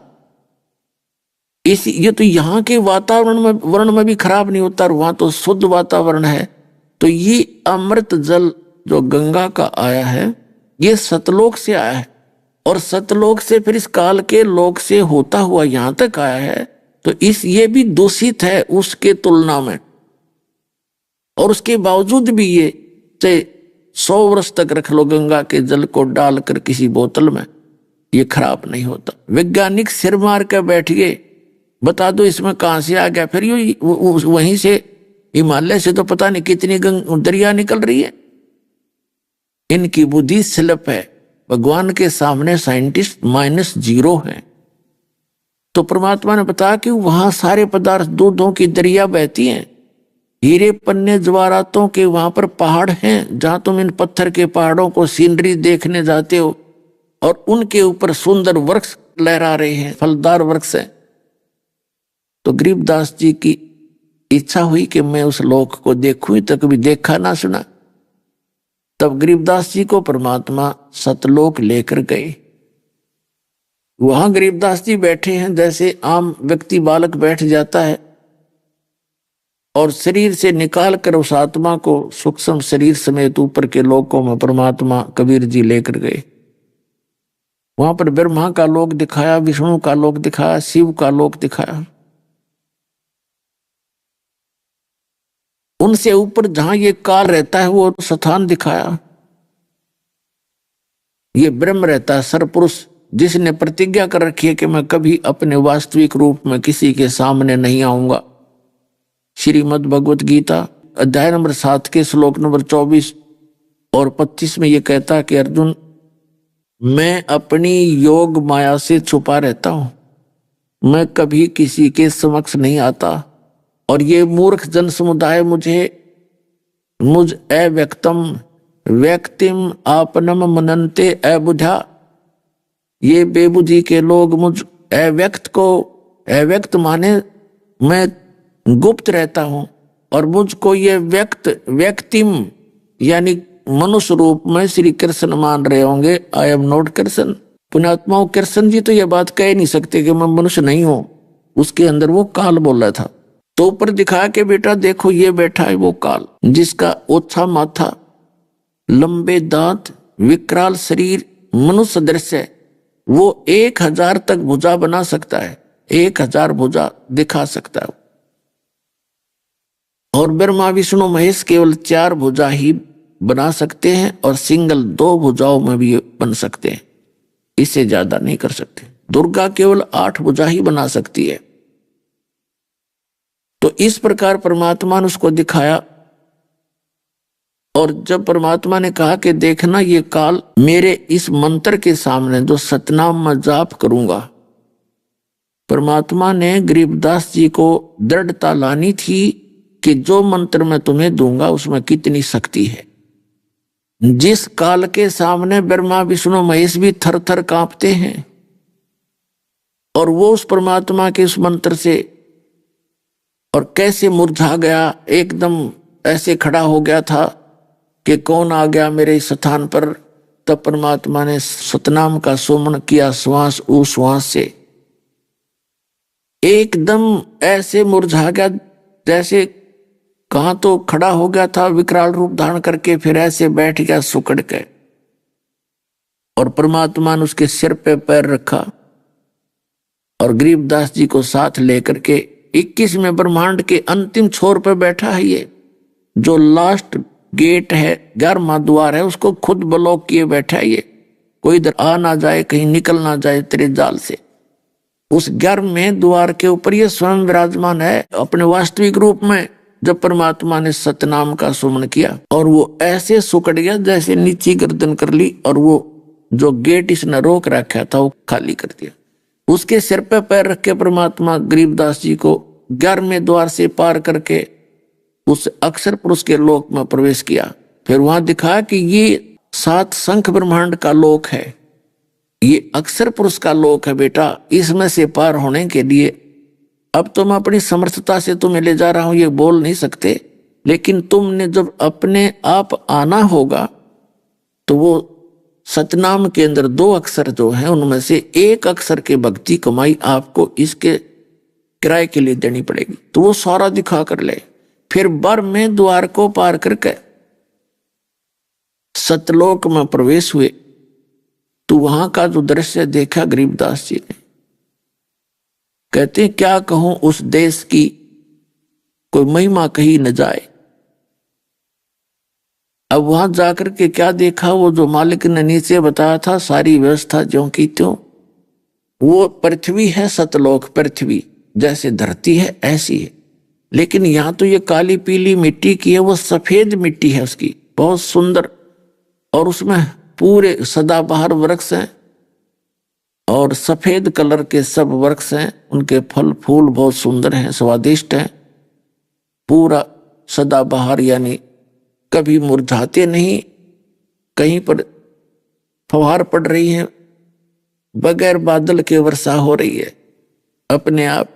ये तो यहाँ के वर्ण में भी खराब नहीं होता, और वहां तो शुद्ध वातावरण है। तो ये अमृत जल जो गंगा का आया है, ये सतलोक से आया है, और सतलोक से फिर इस काल के लोक से होता हुआ यहां तक आया है। तो ये भी दूषित है उसके तुलना में, और उसके बावजूद भी ये चाहे 100 वर्ष तक रख लो गंगा के जल को डालकर किसी बोतल में, ये खराब नहीं होता। वैज्ञानिक सिर मार कर बैठ गए, बता दो इसमें कहां से आ गया। फिर वहीं से हिमालय से तो पता नहीं कितनी दरिया निकल रही है। इनकी बुद्धि स्लिप है। भगवान के सामने साइंटिस्ट -0 है। तो परमात्मा ने बताया कि वहां सारे पदार्थ, दूधों की दरिया बहती हैं, हीरे पन्ने जवाहरातों के वहां पर पहाड़ हैं, जहां तुम इन पत्थर के पहाड़ों को सीनरी देखने जाते हो, और उनके ऊपर सुंदर वृक्ष लहरा रहे हैं, फलदार वृक्ष है। तो गरीबदास जी की इच्छा हुई कि मैं उस लोक को देखूं, तो कभी देखा ना सुना। तब गरीबदास जी को परमात्मा सतलोक लेकर गए। वहां गरीबदास जी बैठे हैं जैसे आम व्यक्ति बालक बैठ जाता है, और शरीर से निकाल कर उस आत्मा को सूक्ष्म शरीर समेत ऊपर के लोकों में परमात्मा कबीर जी लेकर गए। वहां पर ब्रह्मा का लोक दिखाया, विष्णु का लोक दिखाया, शिव का लोक दिखाया। उनसे ऊपर जहां ये काल रहता है वो स्थान दिखाया। ये ब्रह्म रहता है, सरपुरुष, जिसने प्रतिज्ञा कर रखी है कि मैं कभी अपने वास्तविक रूप में किसी के सामने नहीं आऊंगा। श्रीमद् भगवत गीता अध्याय नंबर 7 के श्लोक नंबर 24 और 25 में ये कहता है कि अर्जुन, मैं अपनी योग माया से छुपा रहता हूं, मैं कभी किसी के समक्ष नहीं आता, और ये मूर्ख जन समुदाय मुझ अव्यक्तम व्यक्तिम आपनम मनन्ते अबुझा, ये बेबुझी के लोग मुझ अव्यक्त को, अव्यक्त माने मैं गुप्त रहता हूं, और मुझको ये व्यक्तिम यानी मनुष्य रूप में श्री कृष्ण मान रहे होंगे। I am not Krishna. पुण्यात्माओं, कृष्ण जी तो ये बात कह नहीं सकते कि मैं मनुष्य नहीं हूं। उसके अंदर वो काल बोल रहा था। तो ऊपर दिखा के बेटा देखो ये बैठा है वो काल, जिसका ओछा माथा, लंबे दांत, विकराल शरीर, मनुष्य दृश्य है। वो 1000 तक भुजा बना सकता है, 1000 भुजा दिखा सकता है। और ब्रह्मा विष्णु महेश केवल 4 भुजा ही बना सकते हैं, और सिंगल 2 भुजाओं में भी बन सकते हैं, इससे ज्यादा नहीं कर सकते। दुर्गा केवल 8 भुजा ही बना सकती है। तो इस प्रकार परमात्मा ने उसको दिखाया। और जब परमात्मा ने कहा कि देखना ये काल मेरे इस मंत्र के सामने जो सतनाम में जाप करूंगा, परमात्मा ने गरीबदास जी को दृढ़ता लानी थी कि जो मंत्र मैं तुम्हें दूंगा उसमें कितनी शक्ति है। जिस काल के सामने ब्रह्मा विष्णु महेश भी थर थर कांपते हैं, और वो उस परमात्मा के उस मंत्र से और कैसे मुरझा गया, एकदम ऐसे खड़ा हो गया था कि कौन आ गया मेरे स्थान पर। तब परमात्मा ने सतनाम का सुमन किया, श्वास उश्वास से एकदम ऐसे मुरझा गया जैसे कहां तो खड़ा हो गया था विकराल रूप धारण करके, फिर ऐसे बैठ गया सुकड़ के। और परमात्मा ने उसके सिर पे पैर रखा और गरीबदास जी को साथ लेकर के 21वें ब्रह्मांड के अंतिम छोर पर बैठा है। ये जो लास्ट गेट है, 11वां द्वार है, उसको खुद ब्लॉक किए बैठा है। ये कोई इधर आ ना जाए, कहीं निकल ना जाए तेरे जाल से। उस 11वें द्वार के ऊपर ये स्वयं विराजमान है अपने वास्तविक रूप में। जब परमात्मा ने सतनाम का सुमन किया और वो ऐसे सुकड़ गया जैसे नीची गर्दन कर ली, और वो जो गेट इसने रोक रखा था वो खाली कर दिया। उसके सिर पे पैर रख के परमात्मा गरीबदास जी को 11वें द्वार से पार करके उस अक्षर पुरुष के लोक में प्रवेश किया। फिर वहां दिखा कि ये 7 शंख ब्रह्मांड का लोक है, ये अक्षर पुरुष का लोक है बेटा। इसमें से पार होने के लिए अब तुम अपनी समर्थता से तुम्हें ले जा रहा हूं, ये बोल नहीं सकते, लेकिन तुमने जब अपने आप आना होगा तो वो सतनाम के अंदर 2 अक्षर जो हैं उनमें से 1 अक्षर के भक्ति कमाई आपको इसके किराए के लिए देनी पड़ेगी। तो वो सारा दिखा कर ले। फिर बर में द्वार को पार करके सतलोक में प्रवेश हुए तो वहां का जो दृश्य देखा गरीबदास जी ने, कहते हैं क्या कहूं उस देश की कोई महिमा कही न जाए। अब वहां जाकर के क्या देखा, वो जो मालिक ने नीचे बताया था सारी व्यवस्था ज्यों की त्यों, वो पृथ्वी है सतलोक, पृथ्वी जैसे धरती है ऐसी है, लेकिन यहां तो ये काली पीली मिट्टी की है, वो सफेद मिट्टी है उसकी, बहुत सुंदर, और उसमें पूरे सदाबहार वृक्ष हैं और सफेद कलर के सब वृक्ष हैं, उनके फल फूल बहुत सुंदर हैं, स्वादिष्ट हैं, पूरा सदाबहार यानी कभी मुरझाते नहीं, कहीं पर फुहार पड़ रही है, बगैर बादल के वर्षा हो रही है अपने आप,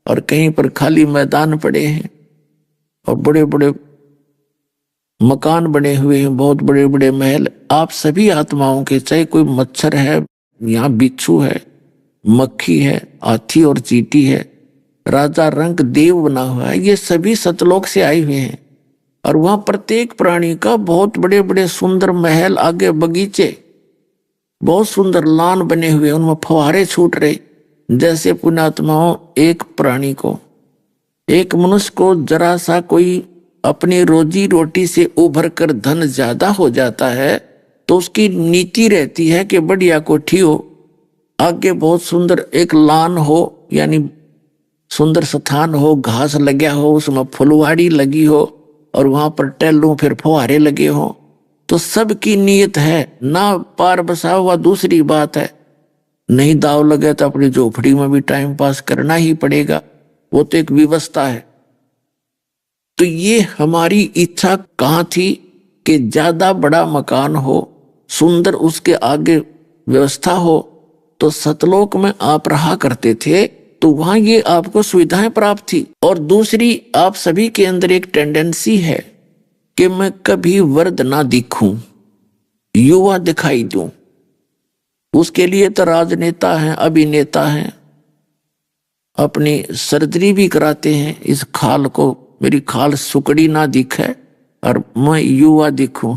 और कहीं पर खाली मैदान पड़े हैं और बड़े बड़े मकान बने हुए हैं, बहुत बड़े बड़े महल। आप सभी आत्माओं के, चाहे कोई मच्छर है, यहाँ बिच्छू है, मक्खी है, हाथी और चींटी है, राजा रंग देव बना हुआ है, ये सभी सतलोक से आए हुए हैं। और वहां प्रत्येक प्राणी का बहुत बड़े बड़े सुंदर महल, आगे बगीचे, बहुत सुंदर लान बने हुए, उनमें फुहारे छूट रहे। जैसे पुण्यात्माओं, एक प्राणी को, एक मनुष्य को जरा सा कोई अपनी रोजी रोटी से उभर कर धन ज्यादा हो जाता है तो उसकी नीति रहती है कि बढ़िया कोठी हो, आगे बहुत सुंदर एक लान हो, यानी सुंदर स्थान हो, घास लगा हो, उसमें फुलवाड़ी लगी हो और वहां पर टहलूं, फिर फुहारे लगे हो। तो सबकी नीयत है, ना पार बसा हुआ दूसरी बात है, नहीं दाव लगे तो अपनी झोपड़ी में भी टाइम पास करना ही पड़ेगा, वो तो एक व्यवस्था है। तो ये हमारी इच्छा कहाँ थी कि ज्यादा बड़ा मकान हो, सुंदर उसके आगे व्यवस्था हो। तो सतलोक में आप रहा करते थे तो वहां ये आपको सुविधाएं प्राप्त थी। और दूसरी, आप सभी के अंदर एक टेंडेंसी है कि मैं कभी वृद्ध ना दिखूं, युवा दिखाई दूं। उसके लिए तो राजनेता हैं, अभिनेता हैं, अपनी सर्जरी भी कराते हैं, इस खाल को, मेरी खाल सुकड़ी ना दिखे और मैं युवा दिखूं।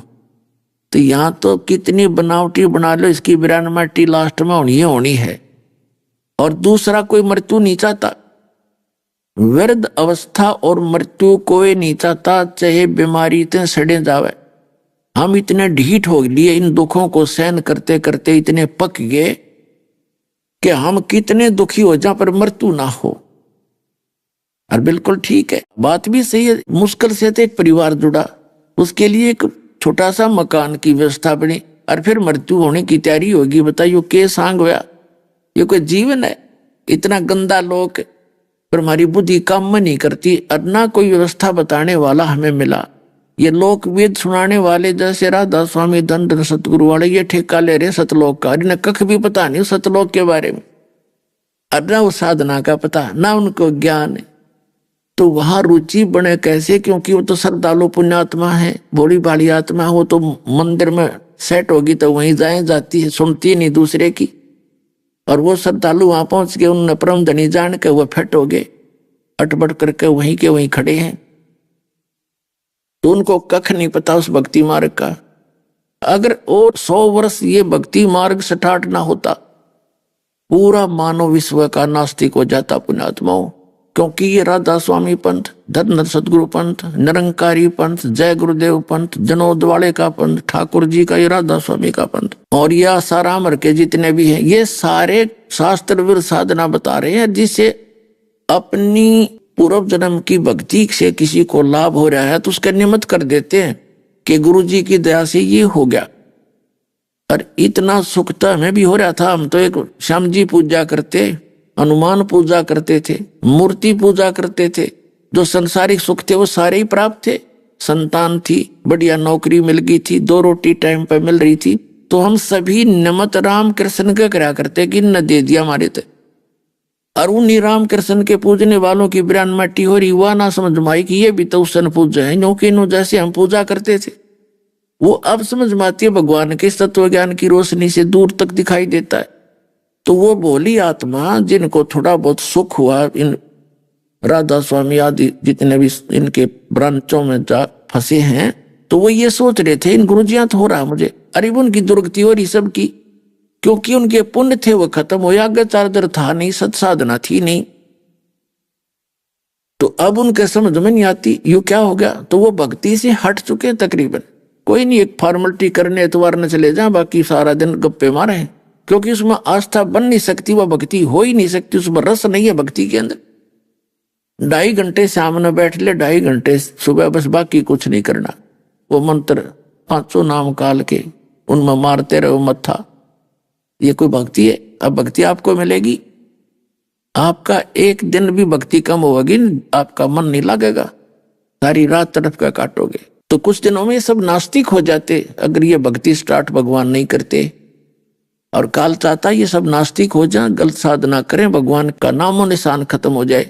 तो यहां तो कितनी बनावटी बना लो, इसकी 92 लास्ट में होनी है। और दूसरा, कोई मृत्यु नहीं चाहता, वृद्ध अवस्था और मृत्यु कोई नहीं चाहता, चाहे बीमारी इतने सड़े जावे। हम इतने ढीठ हो लिए, इन दुखों को सहन करते करते इतने पक गए कि हम कितने दुखी हो जहां पर मृत्यु ना हो। और बिल्कुल ठीक है, बात भी सही है। मुश्किल से तो एक परिवार जुड़ा, उसके लिए एक छोटा सा मकान की व्यवस्था बनी, और फिर मृत्यु होने की तैयारी होगी। बताइए के सांग हुआ, ये कोई जीवन है? इतना गंदा लोक, पर हमारी बुद्धि काम नहीं करती, और ना कोई व्यवस्था बताने वाला हमें मिला। ये लोक वेद सुनाने वाले जैसे राधा स्वामी दंड सतगुरु वाले, ये ठेका ले रहे सतलोक का, इन्हें कख भी पता नहीं सतलोक के बारे में, और ना वो साधना का पता, ना उनको ज्ञान है। तो वहां रुचि बने कैसे? क्योंकि वो तो श्रद्धालु पुण्यात्मा है, भोली भाली आत्मा, वो तो मंदिर में सेट होगी तो वहीं जाती है, सुनती नहीं दूसरे की। और वो श्रद्धालु वहां पहुंच गए, उन्होंने परम धनी जान के वो फिट हो गए, अटपट करके वहीं के वहीं खड़े हैं। तो उनको कख नहीं पता उस भक्ति मार्ग का। अगर और 100 वर्ष ये भक्ति मार्ग स्टार्ट ना होता, पूरा मानव विश्व का नास्तिक हो जाता पुण्यात्माओं। क्योंकि ये राधा स्वामी पंथ, धन सतगुरु पंथ, निरंकारी पंथ, जय गुरुदेव पंथ, जनोद वाले का पंथ, ठाकुर जी का, ये राधा स्वामी का पंथ, और ये आसाराम के जितने भी हैं, ये सारे शास्त्र विरुद्ध साधना बता रहे हैं, जिससे अपनी पूर्व जन्म की भक्ति से किसी को लाभ हो रहा है तो उसका निमित्त कर देते हैं कि गुरु जी की दया से ये हो गया। और इतना सुख तो हमें भी हो रहा था। हम तो एक श्याम जी पूजा करते, हनुमान पूजा करते थे, मूर्ति पूजा करते थे, जो संसारिक सुख थे वो सारे ही प्राप्त थे। संतान थी, बढ़िया नौकरी मिल गई थी, 2 रोटी टाइम पे मिल रही थी, तो हम सभी नमत राम कृष्ण का करा करते कि न दे दिया हमारे तक। और उन्हीं राम कृष्ण के पूजने वालों की बिरान मट्टी हो रही, वह ना समझ माई कि ये भी तो उसन पूजा है, नो कि नो जैसे हम पूजा करते थे। वो अब समझ में आती है, भगवान के तत्व ज्ञान की रोशनी से दूर तक दिखाई देता है। तो वो भोली आत्मा जिनको थोड़ा बहुत सुख हुआ, इन राधा स्वामी आदि जितने भी इनके ब्रांचों में जा फंसे हैं, तो वो ये सोच रहे थे इन गुरुजियां तो हो रहा मुझे, अरे उनकी दुर्गति हो रही सबकी, क्योंकि उनके पुण्य थे वो खत्म हो, आगे चार्जर था नहीं, सत साधना थी नहीं। तो अब उनके समझ में नहीं आती यू क्या हो गया, तो वो भक्ति से हट चुके हैं तकरीबन। कोई नहीं, एक फॉर्मेलिटी करने एतवार न चले जाए, बाकी सारा दिन गप्पे मारे हैं, क्योंकि उसमें आस्था बन नहीं सकती, वह भक्ति हो ही नहीं सकती, उसमें रस नहीं है भक्ति के अंदर। 2.5 घंटे सामने बैठ ले, 2.5 घंटे सुबह, बस बाकी कुछ नहीं करना। वो मंत्र 5 नाम काल के उनमें मारते रहो मत्था, ये कोई भक्ति है? अब भक्ति आपको मिलेगी, आपका एक दिन भी भक्ति कम होगी, आपका मन नहीं लगेगा, सारी रात तरफ का काटोगे। तो कुछ दिनों में सब नास्तिक हो जाते अगर ये भक्ति स्टार्ट भगवान नहीं करते। और काल चाहता ये सब नास्तिक हो जाए, गलत साधना करें, भगवान का नामो निशान खत्म हो जाए।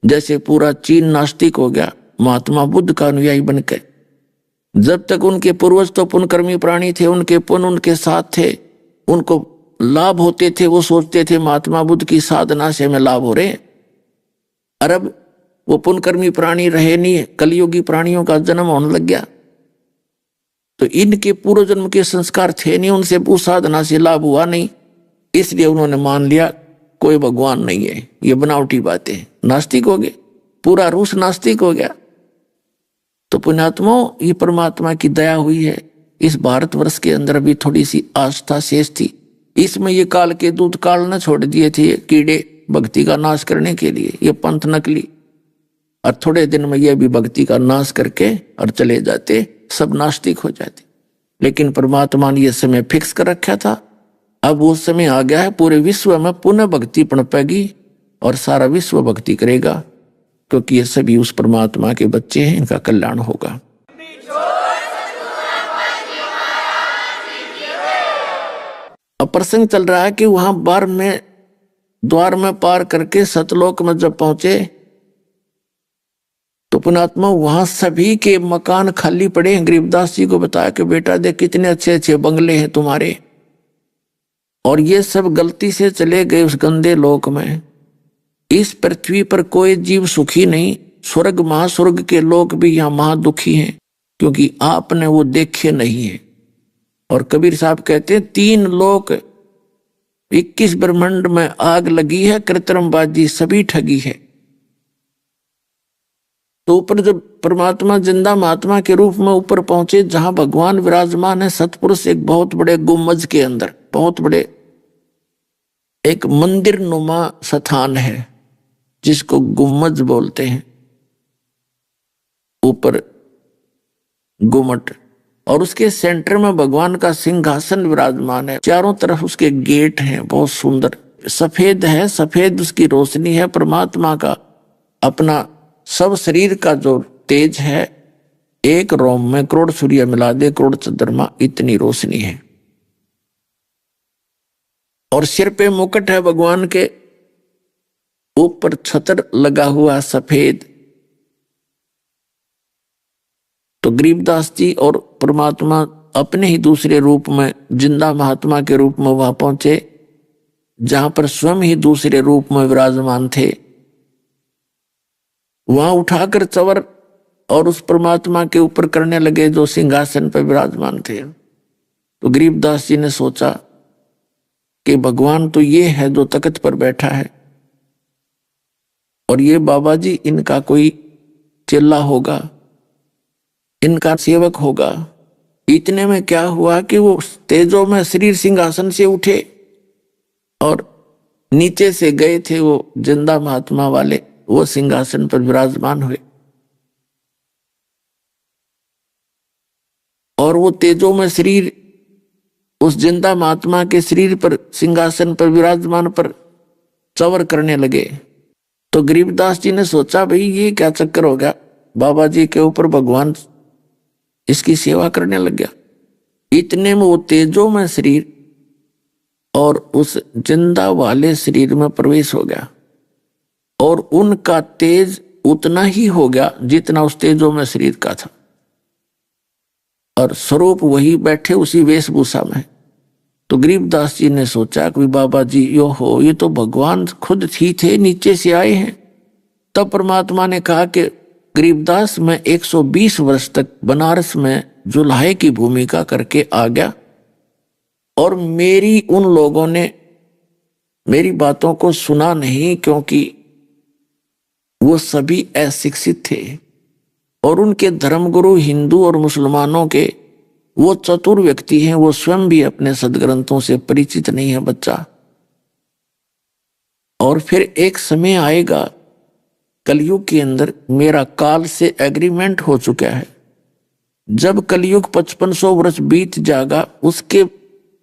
जैसे पूरा चीन नास्तिक हो गया महात्मा बुद्ध का अनुयायी बनकर। जब तक उनके पूर्वज तो पुण्यकर्मी प्राणी थे, उनके पुण्य उनके साथ थे, उनको लाभ होते थे, वो सोचते थे महात्मा बुद्ध की साधना से हमें लाभ हो रहे हैं। अरब वो पुण्यकर्मी प्राणी रहे नहीं, कलयुगी प्राणियों का जन्म होने लग गया, तो इनके पूर्व जन्म के संस्कार थे नहीं, उनसे उस साधना से लाभ हुआ नहीं, इसलिए उन्होंने मान लिया कोई भगवान नहीं है, ये बनावटी बातें, नास्तिक हो गए, पूरा रूस नास्तिक हो गया। तो पुण्यात्माओं, ये परमात्मा की दया हुई है, इस भारतवर्ष के अंदर भी थोड़ी सी आस्था शेष थी, इसमें ये काल के दूत काल न छोड़ दिए थे कीड़े भक्ति का नाश करने के लिए, ये पंथ नकली, और थोड़े दिन में ये भी भक्ति का नाश करके और चले जाते, सब नास्तिक हो जाते। लेकिन परमात्मा ने यह समय फिक्स कर रखा था, अब वो समय आ गया है, पूरे विश्व में पुनः भक्ति पनपेगी और सारा विश्व भक्ति करेगा, क्योंकि ये सभी उस परमात्मा के बच्चे हैं, इनका कल्याण होगा। अब प्रसंग चल रहा है कि वहां बार में द्वार में पार करके सतलोक में जब पहुंचे तो पुण्यात्मा वहां सभी के मकान खाली पड़े हैं। गरीबदास जी को बताया कि बेटा देख कितने अच्छे अच्छे बंगले हैं तुम्हारे, और ये सब गलती से चले गए उस गंदे लोक में। इस पृथ्वी पर कोई जीव सुखी नहीं, स्वर्ग महास्वर्ग के लोग भी यहाँ महादुखी हैं, क्योंकि आपने वो देखे नहीं है। और कबीर साहब कहते हैं 3 लोक 21 ब्रह्मांड में आग लगी है, कृत्रिमबाजी सभी ठगी है। तो ऊपर जब परमात्मा जिंदा महात्मा के रूप में ऊपर पहुंचे, जहां भगवान विराजमान है सतपुरुष, एक बहुत बड़े गुम्बज के अंदर, बहुत बड़े एक मंदिर नुमा स्थान है जिसको गुम्बज बोलते हैं, ऊपर गुमट, और उसके सेंटर में भगवान का सिंहासन विराजमान है। चारों तरफ उसके गेट हैं, बहुत सुंदर सफेद है, सफेद उसकी रोशनी है। परमात्मा का अपना सब शरीर का जो तेज है, एक रोम में करोड़ सूर्य मिला दे, करोड़ चंद्रमा, इतनी रोशनी है। और सिर पे मुकुट है भगवान के, ऊपर छतर लगा हुआ सफेद। तो गरीबदास जी और परमात्मा अपने ही दूसरे रूप में जिंदा महात्मा के रूप में वहां पहुंचे, जहां पर स्वयं ही दूसरे रूप में विराजमान थे। वहां उठाकर चवर और उस परमात्मा के ऊपर करने लगे जो सिंहासन पर विराजमान थे। तो गरीबदास जी ने सोचा कि भगवान तो ये है जो तख्त पर बैठा है, और ये बाबा जी इनका कोई चेला होगा, इनका सेवक होगा। इतने में क्या हुआ कि वो तेजों में शरीर सिंहासन से उठे और नीचे से गए थे वो जिंदा महात्मा वाले, वो सिंहासन पर विराजमान हुए। और वो तेजों में शरीर उस जिंदा महात्मा के शरीर पर सिंहासन पर विराजमान पर चवर करने लगे। तो गरीबदास जी ने सोचा भाई ये क्या चक्कर हो गया, बाबा जी के ऊपर भगवान इसकी सेवा करने लग गया। इतने में वो तेजो में शरीर और उस जिंदा वाले शरीर में प्रवेश हो गया, और उनका तेज उतना ही हो गया जितना उस तेजो में शरीर का था, और स्वरूप वही बैठे उसी वेशभूषा में। तो गरीबदास जी ने सोचा कि बाबा जी ये तो भगवान खुद ही थे, नीचे से आए हैं। तब परमात्मा ने कहा कि गरीबदास मैं 120 वर्ष तक बनारस में जुल्हे की भूमिका करके आ गया, और मेरी उन लोगों ने मेरी बातों को सुना नहीं, क्योंकि वो सभी अशिक्षित थे, और उनके धर्मगुरु हिंदू और मुसलमानों के वो चतुर व्यक्ति हैं, वो स्वयं भी अपने सदग्रंथों से परिचित नहीं है बच्चा। और फिर एक समय आएगा कलयुग के अंदर, मेरा काल से एग्रीमेंट हो चुका है, जब कलयुग 5500 वर्ष बीत जाएगा, उसके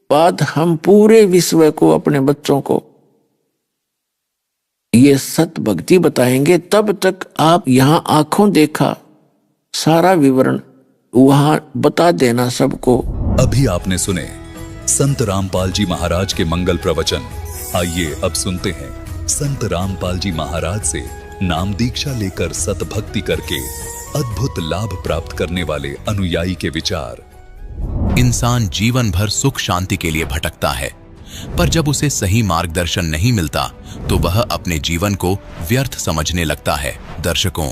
बाद हम पूरे विश्व को, अपने बच्चों को ये सत भक्ति बताएंगे। तब तक आप यहां आंखों देखा सारा विवरण वहां बता देना सबको। अभी आपने सुने संत रामपाल जी महाराज के मंगल प्रवचन। आइए अब सुनते हैं संत रामपाल जी महाराज से नाम दीक्षा लेकर सत भक्ति करके अद्भुत लाभ प्राप्त करने वाले अनुयायी के विचार। इंसान जीवन भर सुख शांति के लिए भटकता है, पर जब उसे सही मार्गदर्शन नहीं मिलता तो वह अपने जीवन को व्यर्थ समझने लगता है। दर्शकों,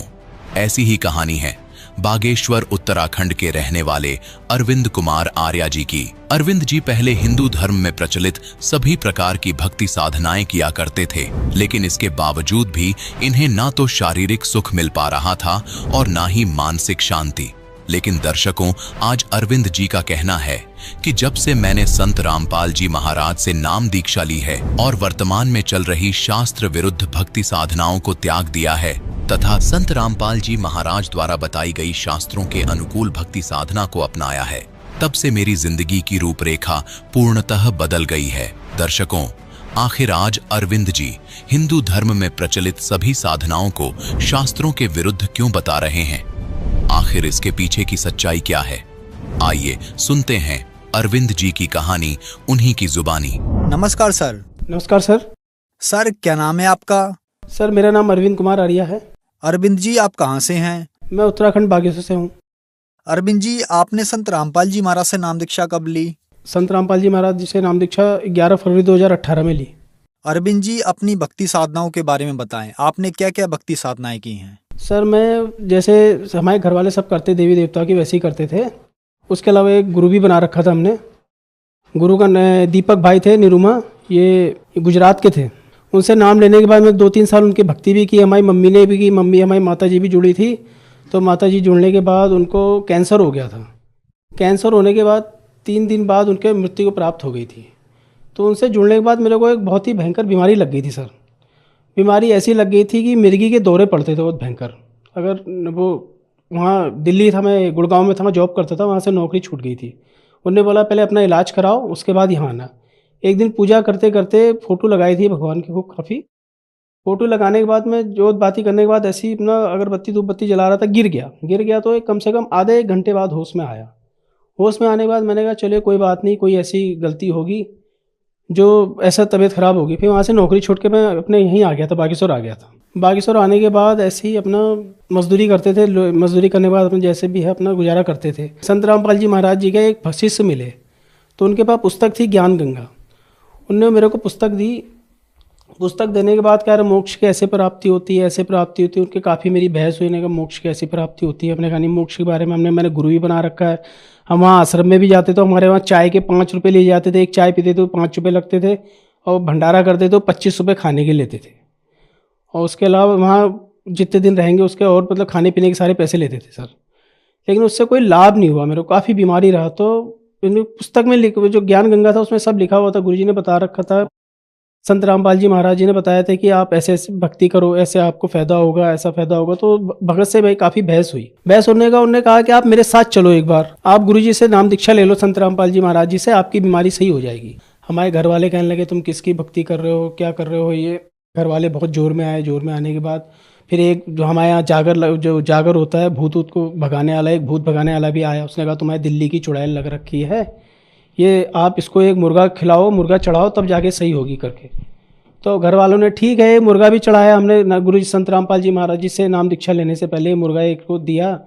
ऐसी ही कहानी है बागेश्वर उत्तराखंड के रहने वाले अरविंद कुमार आर्या जी की। अरविंद जी पहले हिंदू धर्म में प्रचलित सभी प्रकार की भक्ति साधनाएं किया करते थे, लेकिन इसके बावजूद भी इन्हें ना तो शारीरिक सुख मिल पा रहा था और ना ही मानसिक शांति। लेकिन दर्शकों, आज अरविंद जी का कहना है कि जब से मैंने संत रामपाल जी महाराज से नाम दीक्षा ली है और वर्तमान में चल रही शास्त्र विरुद्ध भक्ति साधनाओं को त्याग दिया है तथा संत रामपाल जी महाराज द्वारा बताई गई शास्त्रों के अनुकूल भक्ति साधना को अपनाया है, तब से मेरी जिंदगी की रूपरेखा पूर्णतः बदल गई है। दर्शकों, आखिर आज अरविंद जी हिंदू धर्म में प्रचलित सभी साधनाओं को शास्त्रों के विरुद्ध क्यों बता रहे हैं? आखिर इसके पीछे की सच्चाई क्या है? आइए सुनते हैं अरविंद जी की कहानी उन्हीं की जुबानी। नमस्कार सर। नमस्कार सर। सर क्या नाम है आपका? सर मेरा नाम अरविंद कुमार आर्या है। अरविंद जी आप कहाँ से हैं? मैं उत्तराखंड बागेश्वर से हूँ। अरविंद जी आपने संत रामपाल जी महाराज से नाम दीक्षा कब ली? संत रामपाल जी महाराज जी से नाम दीक्षा 11 फरवरी 2018 में ली। अरविंद जी अपनी भक्ति साधनाओं के बारे में बताएं, आपने क्या क्या भक्ति साधनाएं की हैं? सर मैं जैसे हमारे घर वाले सब करते देवी देवता की वैसे ही करते थे। उसके अलावा एक गुरु भी बना रखा था हमने। गुरु का दीपक भाई थे निरुमा, ये गुजरात के थे। उनसे नाम लेने के बाद मैं 2-3 साल उनकी भक्ति भी की, हमारी मम्मी ने भी की। मम्मी हमारी माता जी भी जुड़ी थी। तो माता जी जुड़ने के बाद उनको कैंसर हो गया था। कैंसर होने के बाद 3 दिन बाद उनके मृत्यु को प्राप्त हो गई थी। तो उनसे जुड़ने के बाद मेरे को एक बहुत ही भयंकर बीमारी लग गई थी सर। बीमारी ऐसी लग गई थी कि मिर्गी के दौरे पड़ते थे बहुत भयंकर। अगर वो वहाँ दिल्ली था, मैं गुड़गांव में था, मैं जॉब करता था, वहाँ से नौकरी छूट गई थी। उन्होंने बोला पहले अपना इलाज कराओ, उसके बाद यहाँ आना। एक दिन पूजा करते करते फ़ोटो लगाई थी भगवान की खूब काफ़ी। फ़ोटो लगाने के बाद मैं जोत बाती करने के बाद ऐसी अपना अगरबत्ती धूप बत्ती जला रहा था, गिर गया। तो कम से कम आधे 1 घंटे बाद होश में आया। होश में आने के बाद मैंने कहा चलिए कोई बात नहीं, कोई ऐसी गलती होगी जो ऐसा तबीयत ख़राब होगी। फिर वहाँ से नौकरी छोड़ के मैं अपने यहीं आ गया था, बागेश्वर आ गया था। बागेश्वर आने के बाद ऐसे ही अपना मजदूरी करते थे। मजदूरी करने के बाद अपने जैसे भी है अपना गुजारा करते थे। संत रामपाल जी महाराज जी के एक शिष्य मिले, तो उनके पास पुस्तक थी ज्ञान गंगा। उनने मेरे को पुस्तक दी। पुस्तक देने के बाद कह रहे मोक्ष कैसे प्राप्ति होती है, ऐसे प्राप्ति होती है। उनके काफ़ी मेरी बहस हुई, का मोक्ष कैसी प्राप्ति होती है। अपने कहानी मोक्ष के बारे में मैंने गुरु भी बना रखा है। हम वहाँ आश्रम में भी जाते तो हमारे वहाँ चाय के 5 रुपये लिए जाते थे। एक चाय पीते तो 5 रुपये लगते थे, और भंडारा करते तो 25 रुपये खाने के लेते थे। और उसके अलावा वहाँ जितने दिन रहेंगे उसके और मतलब खाने पीने के सारे पैसे लेते थे सर। लेकिन उससे कोई लाभ नहीं हुआ, मेरे को काफ़ी बीमारी रहा। तो पुस्तक में जो ज्ञान गंगा था उसमें सब लिखा हुआ था। गुरुजी ने बता रखा था, संत रामपाल जी महाराज जी ने बताया था कि आप ऐसे ऐसे भक्ति करो, ऐसे आपको फ़ायदा होगा, ऐसा फ़ायदा होगा। तो भगत से भाई काफ़ी बहस हुई। बहस होने का उन्होंने कहा कि आप मेरे साथ चलो, एक बार आप गुरुजी से नाम दीक्षा ले लो संत रामपाल जी महाराज जी से, आपकी बीमारी सही हो जाएगी। हमारे घर वाले कहने लगे तुम किसकी भक्ति कर रहे हो, क्या कर रहे हो। ये घर वाले बहुत जोर में आए। जोर में आने के बाद फिर एक जो हमारे यहाँ जो जागर होता है, भूत को भगाने वाला, एक भूत भगाने वाला भी आया। उसने कहा तुम्हारी दिल्ली की चुड़ैल लग रखी है, ये आप इसको एक मुर्गा खिलाओ, मुर्गा चढ़ाओ, तब जाके सही होगी करके। तो घर वालों ने ठीक है मुर्गा भी चढ़ाया हमने। गुरु जी संत रामपाल जी महाराज जी से नाम दीक्षा लेने से पहले मुर्गा एक को दिया,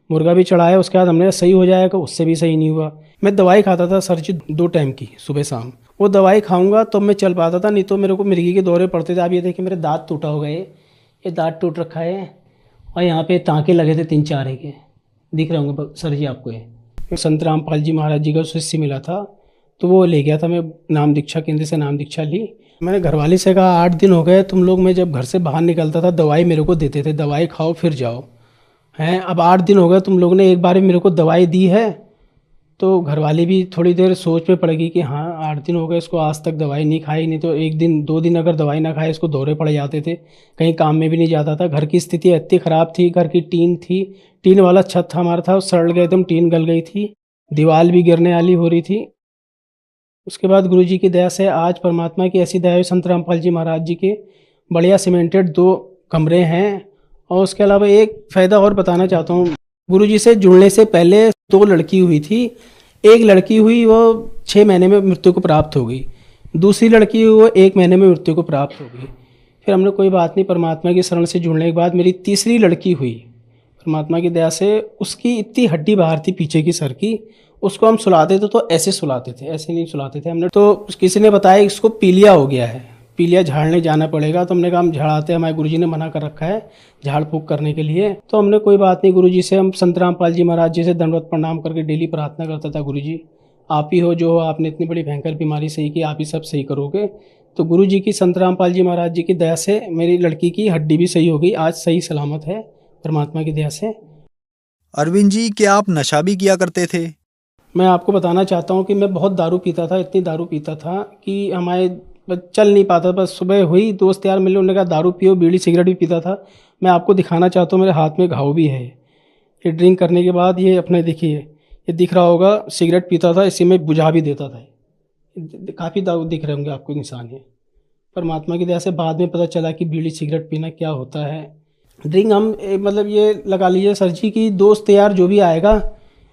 मुर्गा भी चढ़ाया। उसके बाद हमने सही हो जाएगा, उससे भी सही नहीं हुआ। मैं दवाई खाता था सर जी 2 टाइम की, सुबह शाम। वो दवाई खाऊंगा तो मैं चल पाता था, नहीं तो मेरे को मिर्गी के दौरे पड़ते थे। आप ये देखिए मेरे दांत टूटा हो गए, ये दांत टूट रखा है और यहाँ पे टाँके लगे थे 3-4 के, दिख रहे होंगे सर जी आपको। ये संत रामपाल जी महाराज जी का शिष्य मिला था, तो वो ले गया था। मैं नाम दीक्षा केंद्र से नाम दीक्षा ली। मैंने घरवाली से कहा 8 दिन हो गए तुम लोग, मैं जब घर से बाहर निकलता था दवाई मेरे को देते थे, दवाई खाओ फिर जाओ, हैं अब 8 दिन हो गए तुम लोगों ने एक बार भी मेरे को दवाई दी है। तो घरवाली भी थोड़ी देर सोच में पड़ गई कि हाँ 8 दिन हो गए इसको आज तक दवाई नहीं खाई, नहीं तो 1 दिन 2 दिन अगर दवाई ना खाए इसको दौरे पड़ जाते थे, कहीं काम में भी नहीं जाता था। घर की स्थिति इतनी ख़राब थी, घर की टीन थी, टीन वाला छत हमारा था, सड़ गए एकदम, टीन गल गई थी, दीवार भी गिरने वाली हो रही थी। उसके बाद गुरु जी की दया से आज परमात्मा की ऐसी दया है, संत रामपाल जी महाराज जी के बढ़िया सीमेंटेड 2 कमरे हैं। और उसके अलावा एक फ़ायदा और बताना चाहता हूँ, गुरु जी से जुड़ने से पहले 2 लड़की हुई थी। एक लड़की हुई वो 6 महीने में मृत्यु को प्राप्त हो गई, दूसरी लड़की हुई वो 1 महीने में मृत्यु को प्राप्त हो गई। फिर हमने कोई बात नहीं, परमात्मा की शरण से जुड़ने के बाद मेरी तीसरी लड़की हुई परमात्मा की दया से। उसकी इतनी हड्डी बाहर थी पीछे की सर की, उसको हम सुलाते थे तो ऐसे सुलाते थे, ऐसे नहीं सुलाते थे हमने। तो किसी ने बताया इसको पीलिया हो गया है, पीलिया झाड़ने जाना पड़ेगा। तो हमने कहा हम झाड़ाते, हमारे गुरुजी ने मना कर रखा है झाड़ फूक करने के लिए। तो हमने कोई बात नहीं, गुरुजी से हम संत रामपाल जी महाराज जी से दंडवत प्रणाम करके डेली प्रार्थना करता था, गुरुजी आप ही हो जो हो, आपने इतनी बड़ी भयंकर बीमारी सही की, आप ही सब सही करोगे। तो गुरुजी की संत रामपाल जी महाराज जी की दया से मेरी लड़की की हड्डी भी सही हो गई, आज सही सलामत है परमात्मा की दया से। अरविंद जी क्या आप नशा भी किया करते थे? मैं आपको बताना चाहता हूँ कि मैं बहुत दारू पीता था, इतनी दारू पीता था कि हमारे चल नहीं पाता। बस सुबह हुई दोस्त यार मिले, उन्होंने कहा दारू पियो, बीड़ी सिगरेट भी पीता था। मैं आपको दिखाना चाहता हूँ, मेरे हाथ में घाव भी है। ये ड्रिंक करने के बाद ये अपने देखिए, ये दिख रहा होगा, सिगरेट पीता था, इसी में बुझा भी देता था। काफ़ी दारू दिख रहे होंगे आपको निशान है। परमात्मा की दया से बाद में पता चला कि बीड़ी सिगरेट पीना क्या होता है। ड्रिंक हम मतलब ये लगा लीजिए सर जी की दोस्त यार जो भी आएगा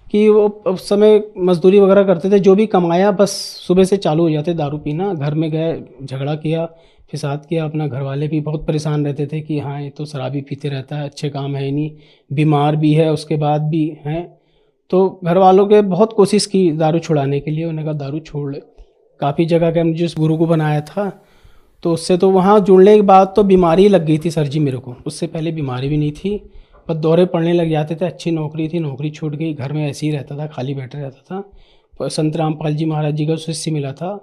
कि वो उस समय मजदूरी वगैरह करते थे, जो भी कमाया बस सुबह से चालू हो जाते दारू पीना। घर में गए, झगड़ा किया, फिसाद किया। अपना घर वाले भी बहुत परेशान रहते थे कि हाँ ये तो शराबी पीते रहता है, अच्छे काम है ही नहीं, बीमार भी है उसके बाद भी हैं। तो घर वालों के बहुत कोशिश की दारू छुड़ाने के लिए, उन्होंने कहा दारू छोड़ ले। काफ़ी जगह के हम जिस गुरु को बनाया था तो उससे तो वहाँ जुड़ने के बाद तो बीमारी लग गई थी सर जी मेरे को। उससे पहले बीमारी भी नहीं थी, बस दौरे पड़ने लग जाते थे। अच्छी नौकरी थी, नौकरी छूट गई, घर में ऐसे ही रहता था, खाली बैठा रहता था। संत रामपाल जी महाराज जी का शिष्य मिला था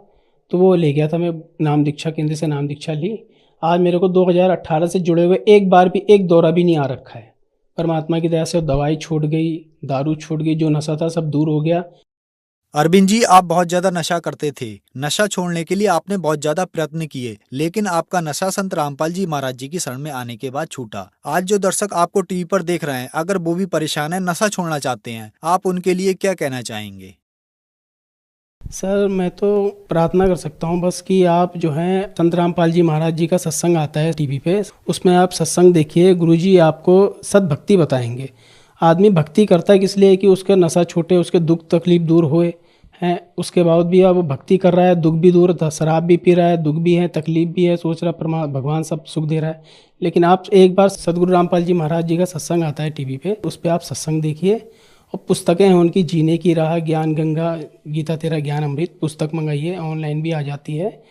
तो वो ले गया था। मैं नाम दीक्षा केंद्र से नाम दीक्षा ली। आज मेरे को 2018 से जुड़े हुए एक बार भी एक दौरा भी नहीं आ रखा है। परमात्मा की दया से दवाई छूट गई, दारू छूट गई, जो नशा था सब दूर हो गया। अरविंद जी आप बहुत ज्यादा नशा करते थे, नशा छोड़ने के लिए आपने बहुत ज्यादा प्रयत्न किए, लेकिन आपका नशा संत रामपाल जी महाराज जी की शरण में आने के बाद छूटा। आज जो दर्शक आपको टीवी पर देख रहे हैं, अगर वो भी परेशान है, नशा छोड़ना चाहते हैं, आप उनके लिए क्या कहना चाहेंगे? सर मैं तो प्रार्थना कर सकता हूँ बस कि आप जो हैं संत रामपाल जी महाराज जी का सत्संग आता है टीवी पे, उसमें आप सत्संग देखिए। गुरुजी आपको सद्भक्ति बताएंगे। आदमी भक्ति करता है किस लिए कि उसके नशा छूटे, उसके दुख तकलीफ दूर होए हैं। उसके बाद भी अब भक्ति कर रहा है, दुख भी दूर, शराब भी पी रहा है, दुख भी है, तकलीफ भी है, सोच रहा है भगवान सब सुख दे रहा है। लेकिन आप एक बार सदगुरु रामपाल जी महाराज जी का सत्संग आता है टीवी पे, उस पर आप सत्संग देखिए। और पुस्तकें हैं उनकी, जीने की राह, ज्ञान गंगा, गीता तेरा ज्ञान अमृत, पुस्तक मंगाइए, ऑनलाइन भी आ जाती है।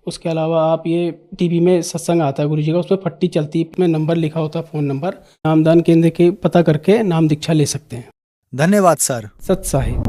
उसके अलावा आप ये टीवी में सत्संग आता है गुरु जी का, उस पर पट्टी चलती है, उसमें नंबर लिखा होता है, फ़ोन नंबर। नामदान केंद्र के पता करके नाम दीक्षा ले सकते हैं। धन्यवाद सर। सत साहिब।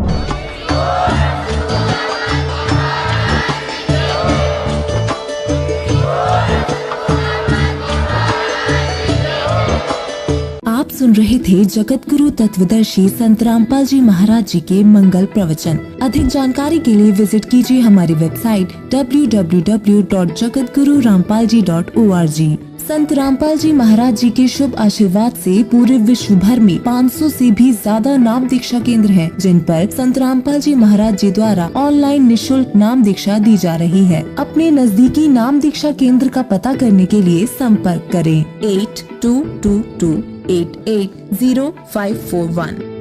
आप सुन रहे थे जगत गुरु तत्वदर्शी संत रामपाल जी महाराज जी के मंगल प्रवचन। अधिक जानकारी के लिए विजिट कीजिए हमारी वेबसाइट www.jagatgururampalji.org। संत रामपाल जी महाराज जी के शुभ आशीर्वाद से पूरे विश्व भर में 500 से भी ज्यादा नाम दीक्षा केंद्र हैं, जिन पर संत रामपाल जी महाराज जी द्वारा ऑनलाइन निशुल्क नाम दीक्षा दी जा रही है। अपने नजदीकी नाम दीक्षा केंद्र का पता करने के लिए संपर्क करें 8222880541।